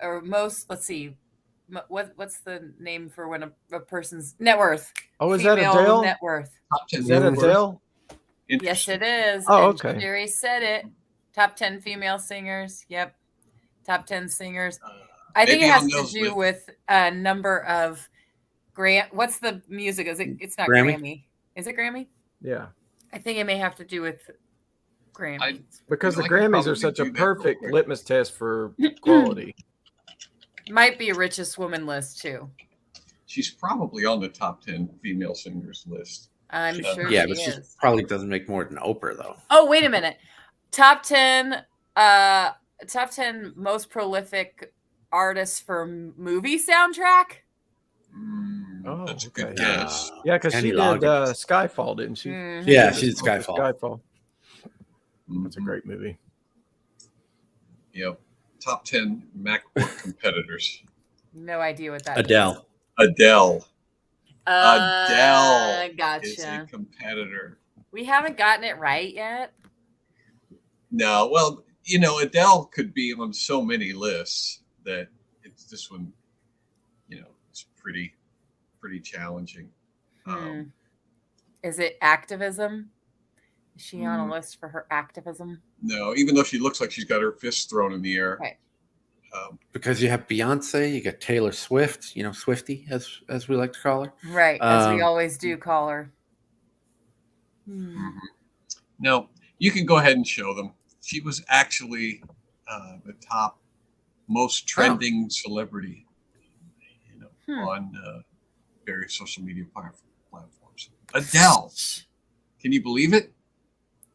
or most, let's see, what's the name for when a person's net worth? Oh, is that Female Adele? net worth. Top 10 Is that net worth. Adele? Yes, it is. Oh, And okay. Jerry said it. Top 10 female singers. Yep. Top 10 singers. I think maybe it has on to those do lists. with a number of What's the music? It's not Grammy? Grammy. Is it Grammy? Yeah. I think it may have to do with Grammy. Because You the know, I could Grammys are probably such a do that real perfect quick. litmus test for quality. Might be a richest woman list too. She's probably on the top 10 female singers list. I'm sure Yeah, she but she is. probably doesn't make more than Oprah though. Oh, wait a minute. Top 10 most prolific artists for movie soundtrack. Oh, That's a good okay. guess. Yeah, because she Kenny did Loggins. Skyfall, didn't she? Mhm. Yeah, she did Skyfall. Skyfall. That's a Mhm. great movie. Yep. Top 10 MacBook competitors. No idea what that Adele. Adele is. Adele is a Gotcha. competitor. We haven't gotten it right yet. No, well, you know, Adele could be on so many lists that it's this one, you know, it's pretty challenging. Is it activism? Is she on Hmm. a list for her activism? No, even though she looks like she's got her fists thrown in the air. Right. Because you have Beyonce, you got Taylor Swift, you know, Swiftie as we like to call her. Right, as we Um, always do call her. No, you can go ahead and show them. She was actually the top most trending celebrity, you know, on various social media platforms. Adele. Can you believe it?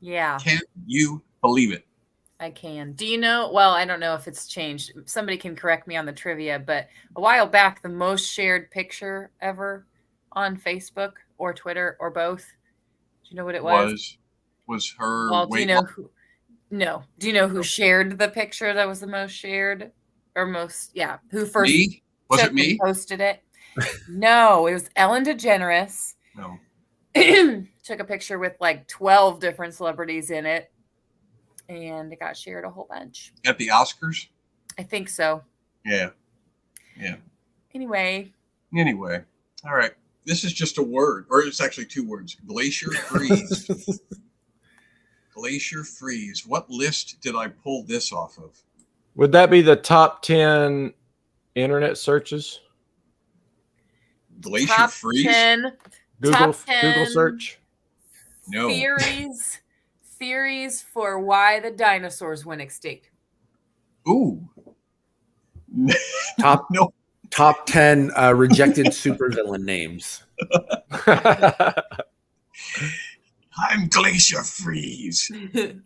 Yeah, Can you believe it? I can. Do you know? Well, I don't know if it's changed. Somebody can correct me on the trivia, but a while back, the most shared picture ever on Facebook or Twitter or both? Do you know what it was? Was her Well, do you weight know loss? who? No. Do you know who shared the picture that was the most shared or most? Yeah, who first Me? Was took it me? and posted it? No, it was Ellen DeGeneres. No. Took a picture with like 12 different celebrities in it, and it got shared a whole bunch. At the Oscars? I think so. Yeah. Anyway, All right. This is just a word, or it's actually 2 words. Glacier freeze. Glacier freeze. What list did I pull this off of? Would that be the top 10 internet searches? Glacier top freeze? 10 Google top 10 search? No. theories for why the dinosaurs went extinct. Ooh. Top No. top 10 rejected supervillain names. I'm Glacier Freeze.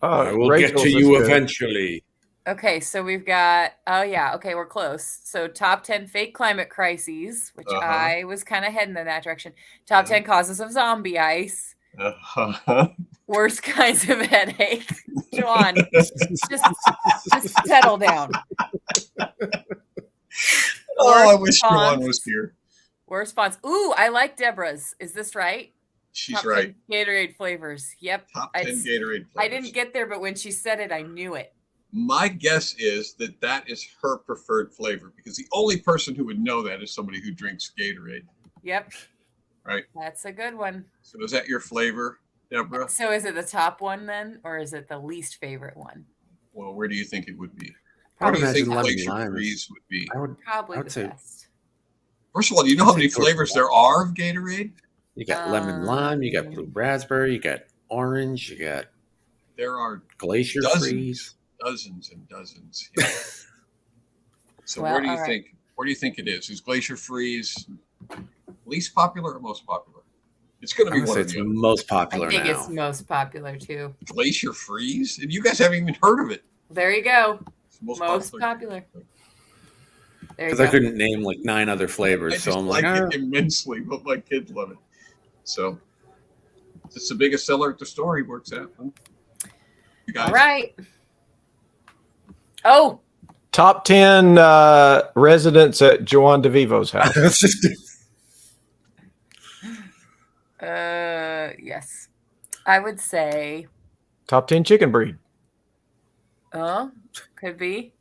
I will Rachel's get to is you good. eventually. Okay, so we've got, okay, we're close. So top 10 fake climate crises, which I was kind of heading in that direction. Top 10 causes of zombie ice. Worst kinds of headache. Juan, just settle down. Oh, I wish Juan was here. Worst fonts. Ooh, I like Deborah's. Is this right? She's Top 10 right. Gatorade flavors. Yep. Top 10 Gatorade flavors. I didn't get there, but when she said it, I knew it. My guess is that is her preferred flavor, because the only person who would know that is somebody who drinks Gatorade. Yep. Right. That's a good one. So is that your flavor, Deborah? So is it the top one then, or is it the least favorite one? Well, where do you think it would be? I would What do you think imagine lemon Glacier lime. Freeze would be? Probably I would the say- best. First of all, do you know how many I'd say flavors there are of Gatorade? You got lemon lime, you got blue raspberry, you got orange, you got There are glacier Dozens. freeze. dozens and dozens. Yeah. So Well, where do you all right. think? Where do you think it is? Is Glacier Freeze least popular or most popular? It's going to I'm be gonna one say of it's the other. most I popular think now. it's most popular too. Glacier Freeze, and you guys haven't even heard of it. There you go. It's Most popular. popular. There you Because I go. couldn't name like 9 other I flavors, just so I'm like like, it immensely, but my kids love it. So it's the biggest seller at the store. He works at. Huh? You guys, All right. Oh, Top 10 residents at Joan DeVivo's house. yes. I would say, Top 10 chicken breed. could be.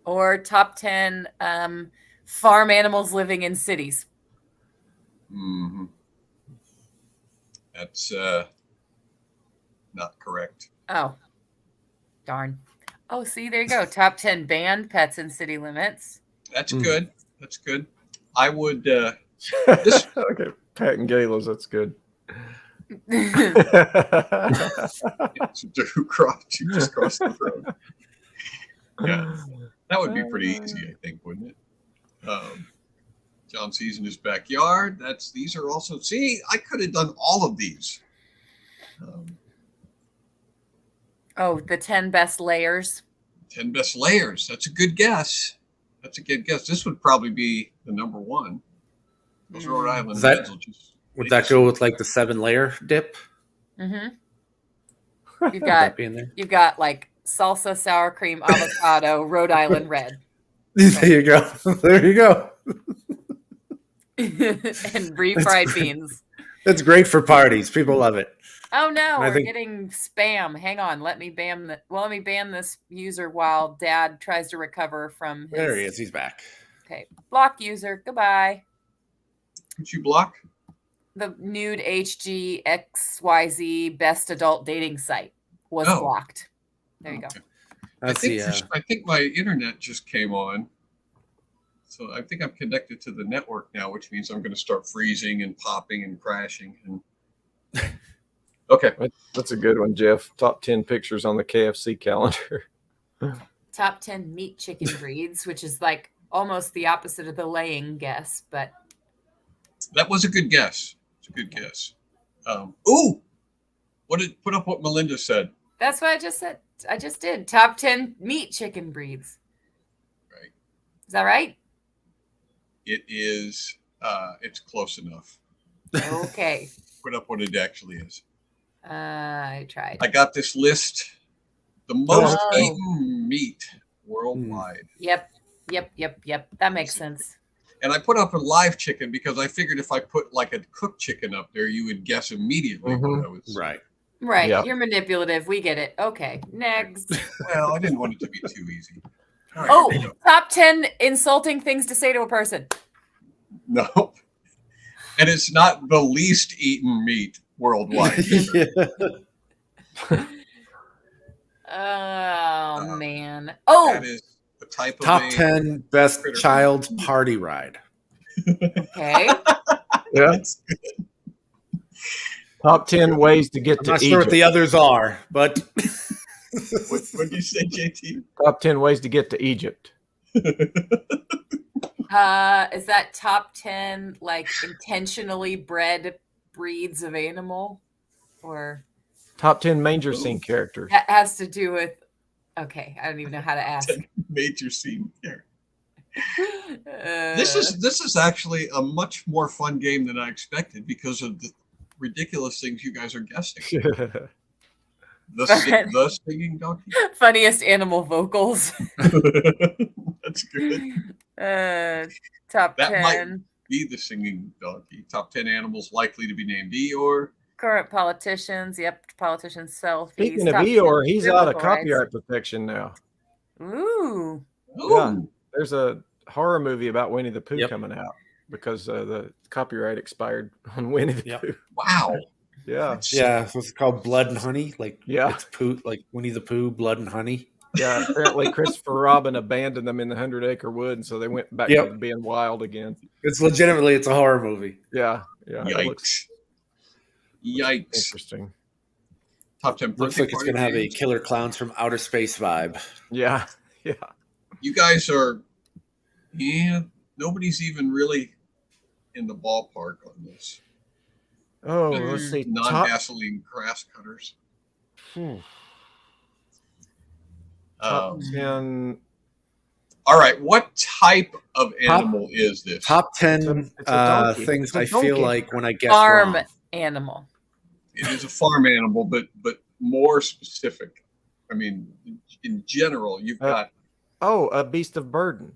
Or top 10 farm animals living in cities. Mhm. That's not correct. Oh, darn. Oh, see, there you go. Top 10 banned pets in city limits. That's Mm. good. That's good. I would. Okay, Pat and Gala's, that's good. Who crossed? You just crossed the road. Yeah, that would be pretty easy, I think, wouldn't it? John sees in his backyard. These are also. See, I could have done all of these. Oh, the 10 best layers. 10 best layers. That's a good guess. That's a good guess. This would probably be the number one. Those Rhode Island Is that- reds will just. would that go with like the 7-layer dip? Mm-hmm. You've Would got that be in there? You've got like salsa, sour cream, avocado, Rhode Island red, There you go. There you go. and refried beans. It's great for parties. People love it. Oh no, I we're think- getting spam. Hang on, let me ban this user while Dad tries to recover from his. There he is. He's back. Okay, block user. Goodbye. Would you block? The nude HG XYZ best adult dating site was Oh. blocked. There you go. Okay. That's I think my internet just came on. So I think I'm connected to the network now, which means I'm going to start freezing and popping and crashing. And okay. That's a good one, Jeff. Top 10 pictures on the KFC calendar. Top 10 meat chicken breeds, which is like almost the opposite of the laying guess, but That was a good guess. It's a good guess. Ooh, put up what Melinda said. that's what I just said. I just did. Top 10 meat chicken breeds. Right. Is that right? It is. It's close enough. Okay. Put up what it actually is. I tried. I got this list. The most Oh. eaten meat worldwide. Yep. That makes sense. And I put up a live chicken because I figured if I put like a cooked chicken up there, you would guess immediately what I was. Right. Right. Yep. You're manipulative. We get it. Okay. Next. Well, I didn't want it to be too easy. All right, Oh, here we go. top 10 insulting things to say to a person. No. And it's not the least eaten meat worldwide. Oh, man. Oh, That is the type of Top a 10 best critter. child's party ride. okay. Yeah. That's good. Top 10 ways to get I'm to not Egypt. sure what the others are, but What did you say, JT? Top 10 ways to get to Egypt. Is that top 10 like intentionally bred breeds of animal? Or Top 10 manger scene characters. that has to do with, okay, I don't even know how to ask. Major scene here. Uh, This is actually a much more fun game than I expected because of the ridiculous things you guys are guessing. The singing donkey. funniest animal vocals. That's good. Top That 10 might be the singing donkey. Top 10 animals likely to be named Eeyore. current politicians. Yep, politicians selfies. Speaking of Top 10 Eeyore, he's out of biblical rights. copyright protection now. Ooh. Yeah. Ooh. There's a horror movie about Winnie the Pooh Yep. coming out because the copyright expired on Winnie the Yep. Pooh. Wow. Yeah. yeah, so it's called Blood and Honey. Like Yeah. it's Pooh, like Winnie the Pooh, Blood and Honey. Yeah. Apparently, Christopher Robin abandoned them in the 100-acre wood, and so they went back Yep. to being wild again. It's legitimately it's a horror movie. Yeah. Yeah. It looks Yikes. interesting. Top 10 Looks birthday like it's party gonna have a games. Killer Clowns from Outer Space vibe. Yeah. Yeah. You guys are, nobody's even really in the ballpark on this. Oh, let's see. Top, Non-gasoline grass cutters. top 10. All right, what type of animal is this? Top 10 It's a donkey. things It's a I feel donkey. like when I guess Farm wrong. animal. It is a farm animal, but more specific. I mean, in general, you've got Oh, a beast of burden.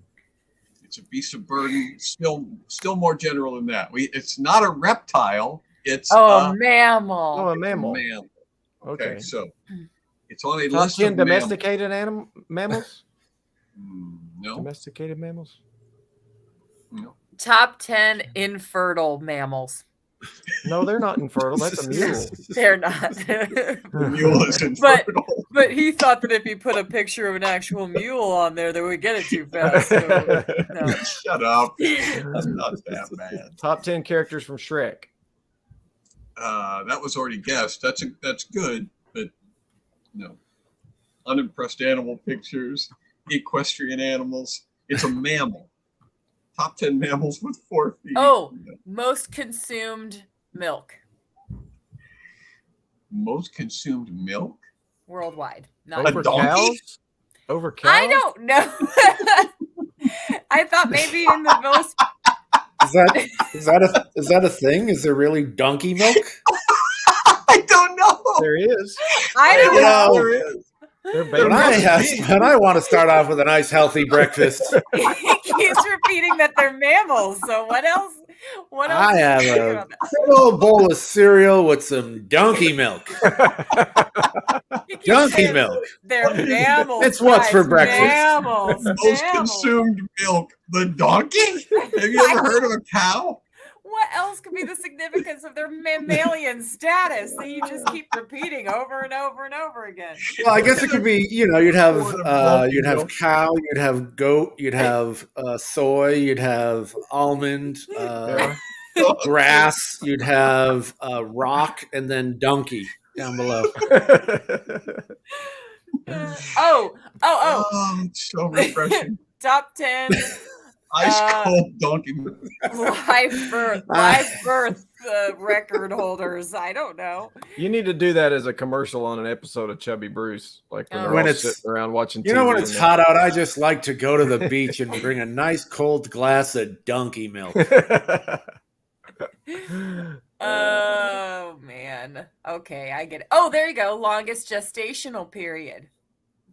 it's a beast of burden. Still more general than that. It's not a reptile. It's Oh, a mammal. Oh, a mammal. mammal. Okay, Okay. so it's on a Top list 10 of mammals. domesticated mammals? No, Domesticated mammals? no. Top 10 infertile mammals. No, they're not infertile. That's a mule. They're not. The mule is But- infertile. But he thought that if you put a picture of an actual mule on there, they would get it too fast. So, no. Shut up. That's not that bad. Top 10 characters from Shrek. That was already guessed. That's good, but no. Unimpressed animal pictures, equestrian animals. It's a mammal. Top 10 mammals with 4 feet. Oh, most consumed milk Most consumed milk? worldwide. A Not Over donkey? cows? Over cows? I don't know. I thought maybe in the most. Is that a thing? Is there really donkey milk? I don't know. There is. I don't You know. know, There is. They're when babies. I want to start off with a nice healthy breakfast, He keeps repeating that they're mammals. So what else? What else? I is have there a about that? good old bowl of cereal with some donkey milk. He keeps Donkey saying milk. They're mammals. It's what's guys, for breakfast. Mammals. Most mammals. consumed milk. The donkey? Have you ever heard of a cow? What else could be the significance of their mammalian status that you just keep repeating over and over and over again? Well, I guess it could be. You'd have Donkey milk. cow, you'd have goat, you'd have soy, you'd have almond, Yeah. grass, you'd have rock, and then donkey down below. Oh, It's so refreshing. top 10 Ice cold donkey milk. live birth record holders. I don't know. You need to do that as a commercial on an episode of Chubby Bruce, like when they're When all it's- sitting around watching TV. You know, when and it's they- hot out, I just like to go to the beach and bring a nice cold glass of donkey milk. Oh man. Okay, I get it. Oh, there you go. Longest gestational period.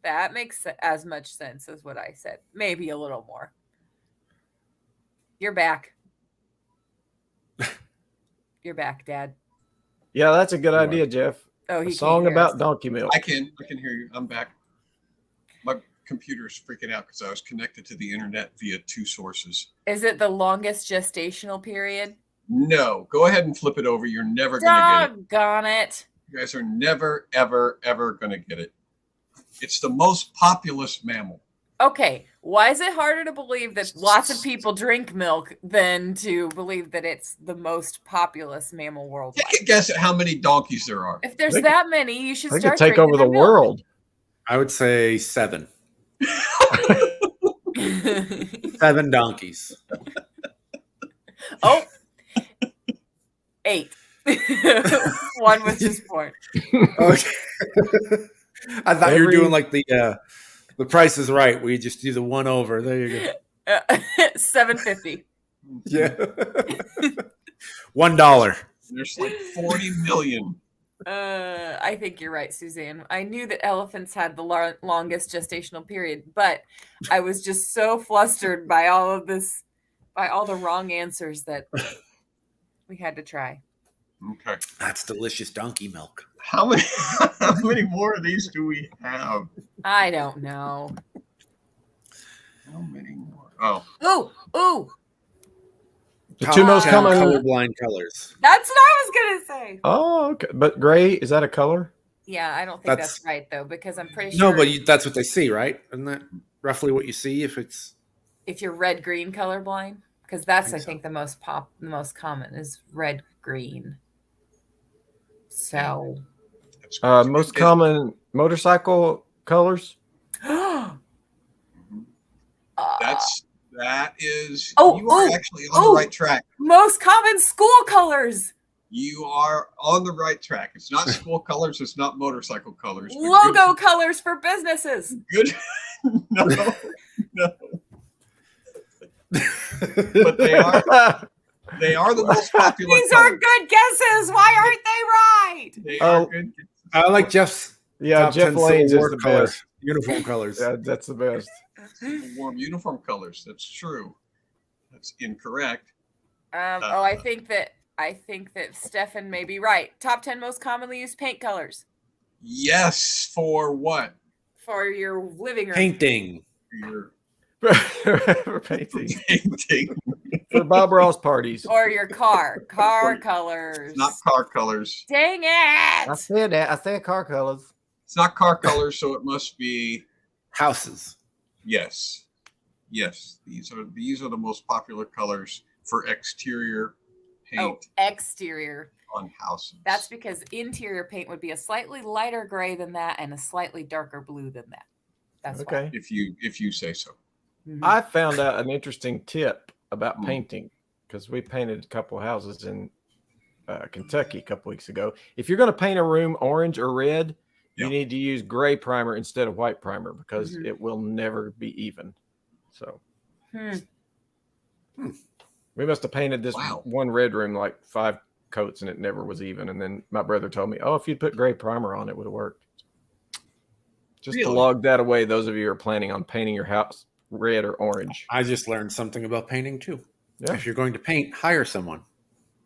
That makes as much sense as what I said. Maybe a little more. You're back. You're back, Dad. Yeah, that's a good idea, Jeff. Oh, A he song can't hear about us. donkey milk. I can hear you. I'm back. My computer's freaking out because I was connected to the internet via 2 sources. Is it the longest gestational period? No, go ahead and flip it over. You're never going to get it. Doggone it. You guys are never, ever, ever going to get it. It's the most populous mammal. Okay, why is it harder to believe that lots of people drink milk than to believe that it's the most populous mammal worldwide? Take a guess at how many donkeys there are. If there's that many, you should They start could take drinking over the their milk. world. I would say 7. 7. 7 donkeys. Oh, 8. One was just born. Okay. I thought you were Every- doing like the Price is Right. We just do the 1 over. There you go. $7.50. Yeah. $1. There's like 40 million. I think you're right, Suzanne. I knew that elephants had the longest gestational period, but I was just so flustered by all of this, by all the wrong answers that we had to try. Okay. That's delicious donkey milk. How many more of these do we have? I don't know. How many more? Oh, Oh, The 2 most common. colorblind colors. that's what I was gonna say. Oh, okay. But gray, is that a color? Yeah, I don't think That's- that's right though, because I'm pretty sure No, but that's what they see, right? Isn't that roughly what you see if it's if you're red-green colorblind, because that's I so. think the most common is red-green. So that's Most common motorcycle colors? that is. Oh, you are oh, actually on oh. the right track. most common school colors. You are on the right track. It's not school colors. It's not motorcycle colors. but Logo colors for businesses. Good. No. But they are. They are the most popular. These are colors. good guesses. Why aren't they right? They Oh. are good. I like Jeff's Yeah, top Jeff 10 Lane's Civil is War the colors, best. uniform colors. Yeah, that's the best. Warm uniform colors. That's true. That's incorrect. I think that Stefan may be right. Top 10 most commonly used paint colors Yes, for what? for your living room. Painting. Your For painting. painting. For Bob Ross parties. Or your car. Car colors. Not car colors. Dang I it. said that. I said car colors. It's not car colors, so it must be Houses. yes. Yes. These are the most popular colors for exterior Oh, paint exterior. on houses. That's because interior paint would be a slightly lighter gray than that and a slightly darker blue than that. That's Okay. if you say so. why. Mhm. I found out an interesting tip about Mm. painting because we painted a couple houses in Kentucky a couple weeks ago. If you're going to paint a room orange or red, you Yeah. need to use gray primer instead of white primer because Mhm. it will never be even. So Hmm. we must have painted this Wow. one red room like 5 coats and it never was even. And then my brother told me, oh, if you'd put gray primer on, it would have worked. Just to Really? log that away, those of you who are planning on painting your house red or orange. I just learned something about painting too. Yeah. If you're going to paint, hire someone.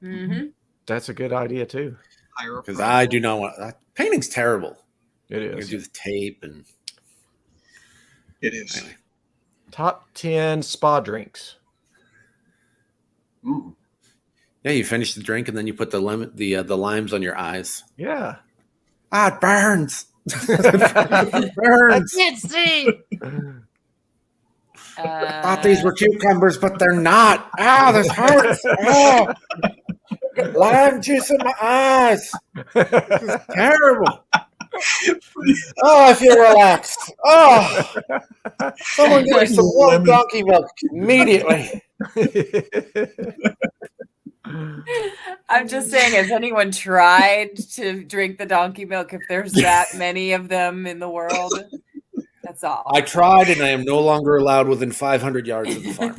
Mm-hmm. That's a good idea too. Higher up. Because I do not want painting's terrible. It You is. do the tape and It is. anyway. Top 10 spa drinks. Mm. Yeah, you finish the drink and then you put the limes on your eyes. Yeah. Ah, it burns. It burns. Can't see. Thought these were cucumbers, but they're not. Ah, this hurts. Oh, lime juice in my eyes. This is terrible. Oh, I feel relaxed. Oh, someone give me some warm Lemon. donkey milk immediately. I'm just saying, has anyone tried to drink the donkey milk if there's that many of them in the world? That's all. I tried, and I am no longer allowed within 500 yards of the farm.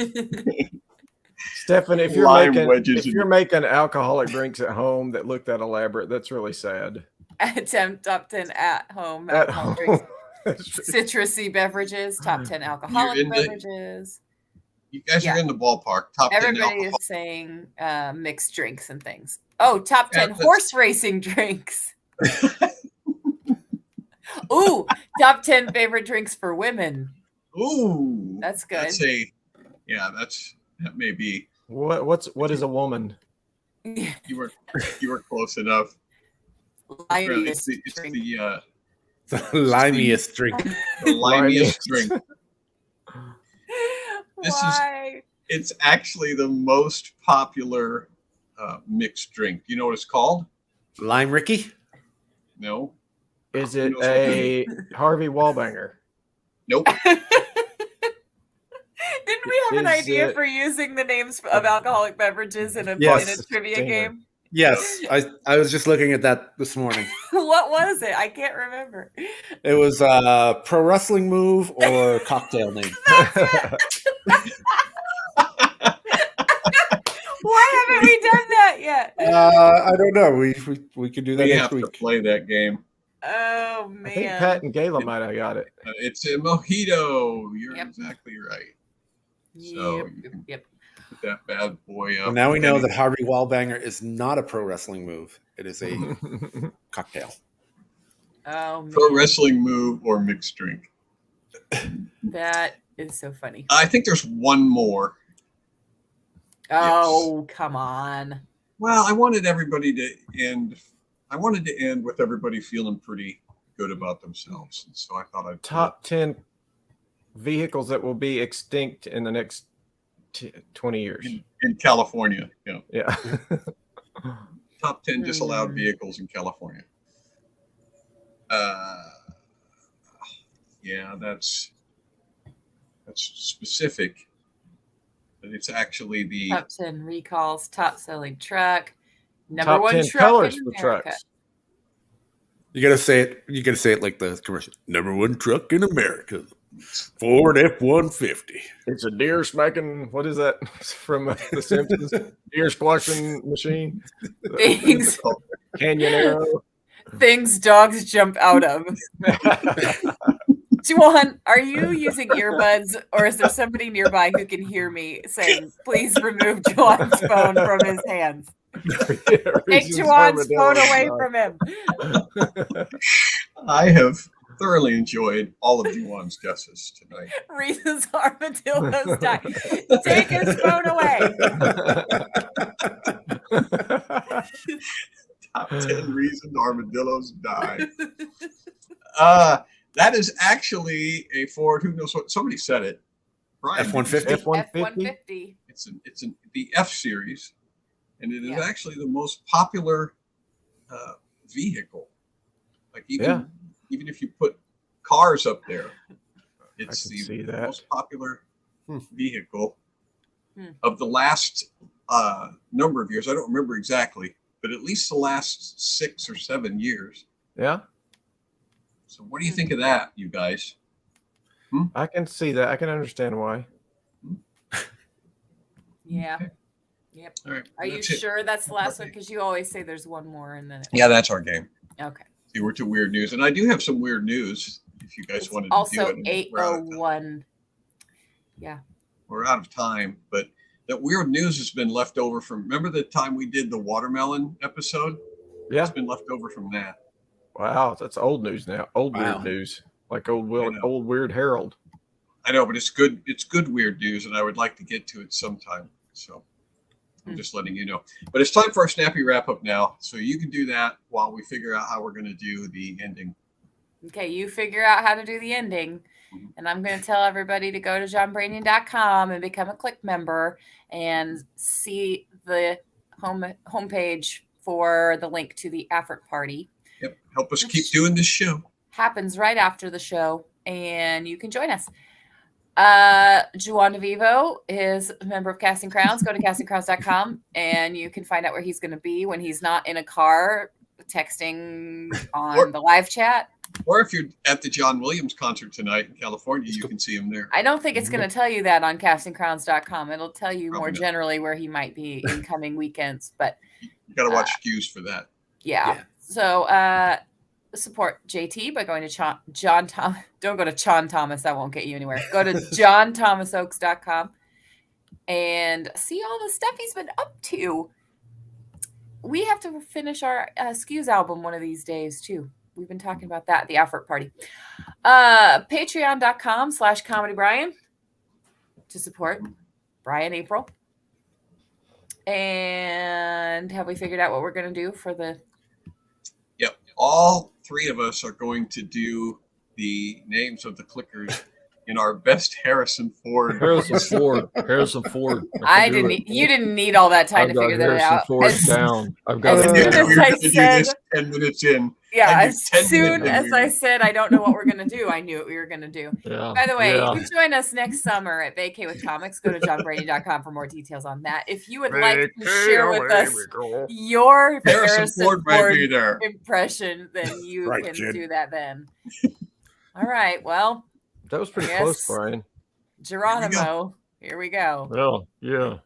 Stefan, if you're Lime making wedges if you're making alcoholic drinks at home that look that elaborate, that's really sad. Top 10 at home At alcoholic home. drinks. That's true. Citrusy beverages, top 10 alcoholic into- beverages. You guys Yeah. are in the ballpark. Top 10 Everybody alcohol. is saying mixed drinks and things. Oh, top 10 that's- horse racing drinks. Ooh, top 10 favorite drinks for women. Ooh, That's good. That may be. What is a woman? You were close enough. Limiest It's drink. The limiest drink. the limiest drink. This is- Why? It's actually the most popular mixed drink. You know what it's called? Lime Ricky? No. Is it a Harvey Wallbanger? Nope. Didn't we have an Is idea it- for using the names of alcoholic beverages in a Yes. trivia Stinger. game? Yes, I was just looking at that this morning. What was it? I can't remember. It was a pro wrestling move or cocktail name. Why haven't we done that yet? I don't know. We could do that We next have to week. play that game. Oh I think man. Pat and Gayla might have got it. It's a mojito. You're Yep. exactly right. So Yep. Put that bad boy up. Well, now we know that Harvey Wallbanger is not a pro wrestling move. It is a cocktail. Oh man. Pro wrestling move or mixed drink. That is so funny. I think there's one more. Oh, come on. Well, I wanted everybody to end. I wanted to end with everybody feeling pretty good about themselves, and so I thought I'd Top 10 vehicles that will be extinct in the next 20 years. in California. Yeah, Yeah. top 10 disallowed vehicles in California. Yeah, that's specific. But it's actually the Top 10 recalls, top selling truck, number Top one 10 truck colors in for America. trucks. You gotta say it. You gotta say it like the commercial. Number one truck in America, Ford F-150. It's a deer smacking. What is that from The Simpsons? Deer squashing machine. Things, Canyonero. things dogs jump out of. Juan, are you using earbuds or is there somebody nearby who can hear me saying, please remove Juan's phone from his hands? Take Juan's phone away from him. I have thoroughly enjoyed all of Juwan's guesses tonight. Reasons armadillos die. Take his phone away. Top 10 reasons armadillos die. That is actually a Ford. Who knows what? Somebody said it. Brian. F-150. F-150. F-150. It's the F series, and it is Yeah. actually the most popular vehicle. Like even if you put cars up there, it's can see the that. most popular vehicle Hmm. of the last number of years. I don't remember exactly, but at least the last 6 or 7 years. Yeah, So what do you think of that, you guys? I can see that. I can understand why. Yeah. Yep. All right. Are you that's it. sure that's the last one? Because you always say there's one more and then Yeah, that's our game. okay. See, we're to weird news, and I do have some weird news. If you guys It's wanted to do also it, and we're out of time. 801. Yeah. We're out of time, but that weird news has been left over from. Remember the time we did the watermelon episode? Yeah. It's been left over from that. Wow, that's old news now. Old Wow. weird news, like I know. old weird Harold. I know, but it's good. It's good weird news, and I would like to get to it sometime. So I'm just letting you know. But it's time for our snappy wrap up now. So you can do that while we figure out how we're going to do the ending. Okay, you figure out how to do the ending. And I'm going to tell everybody to go to johnbranian.com and become a Click member and see the homepage for the link to the after party. Yep. Help us keep doing this show. Happens right after the show, and you can join us. Juan DeVivo is a member of Casting Crowns. Go to castingcrowns.com and you can find out where he's going to be when he's not in a car texting on the live chat. Or if you're at the John Williams concert tonight in California, you can see him there. I don't think it's going to tell you that on castingcrowns.com. It'll tell you Probably more not. generally where he might be in coming weekends. But You got to watch SKUs for that. yeah. So support JT by going to John Thomas. Don't go to John Thomas. That won't get you anywhere. Go to johnthomasoaks.com and see all the stuff he's been up to. We have to finish our SKUs album one of these days too. We've been talking about that at the effort party. Patreon.com/ComedyBrian to support Brian Apprille. And have we figured out what we're going to do for the... Yep. All three of us are going to do the names of the Cliquers in our best Harrison Ford. Harrison Ford. You didn't need all that time to figure that out. I've got as I knew soon we were as I going to do said, this 10 minutes in. yeah, I knew as 10 soon minutes in as we I were- said, I don't know what we're going to do, I knew what we were going to do. Yeah. By the way, Yeah. you can join us next summer at Vacay with Comics. Go to johnbrady.com for more details on that. If you would like to share with us your Harrison Ford might be there. impression, then you Right, can kid. do that then. All right. Well, That was pretty Yes. close, Brian. Geronimo, here we go. Well, yeah.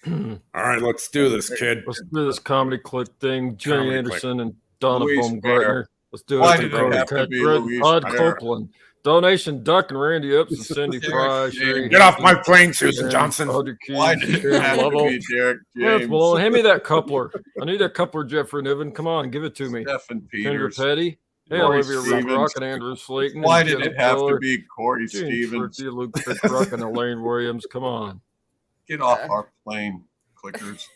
All right, let's do this, kid. Let's do this comedy click thing. Jenny Comedy Anderson and Donna Louise Baumgartner. Let's do Why it. did it Todd have to be Louise Todd Fair? Copeland. Donation Duck and Randy Epps and Cindy Derek Fry. James. Sherry Get off my Hampton, plane, Susan and Johnson. Audrey Keys, Why did it Sharon have to Lovell. be Derek Lance James? Malone. Hand me that coupler. I need that coupler, Jeffrey Niven. Come on, give it to me. Stephen Kendra Peters. Petty. Hey, Corey Olivia Stevens. Rock and Andrew Slayton. Why and did Jennifer it have to Miller, be Corey Gene Stevens? Fritzsche, Luke Fickruck, and Elaine Williams. Come on. Get off our plane, Clickers.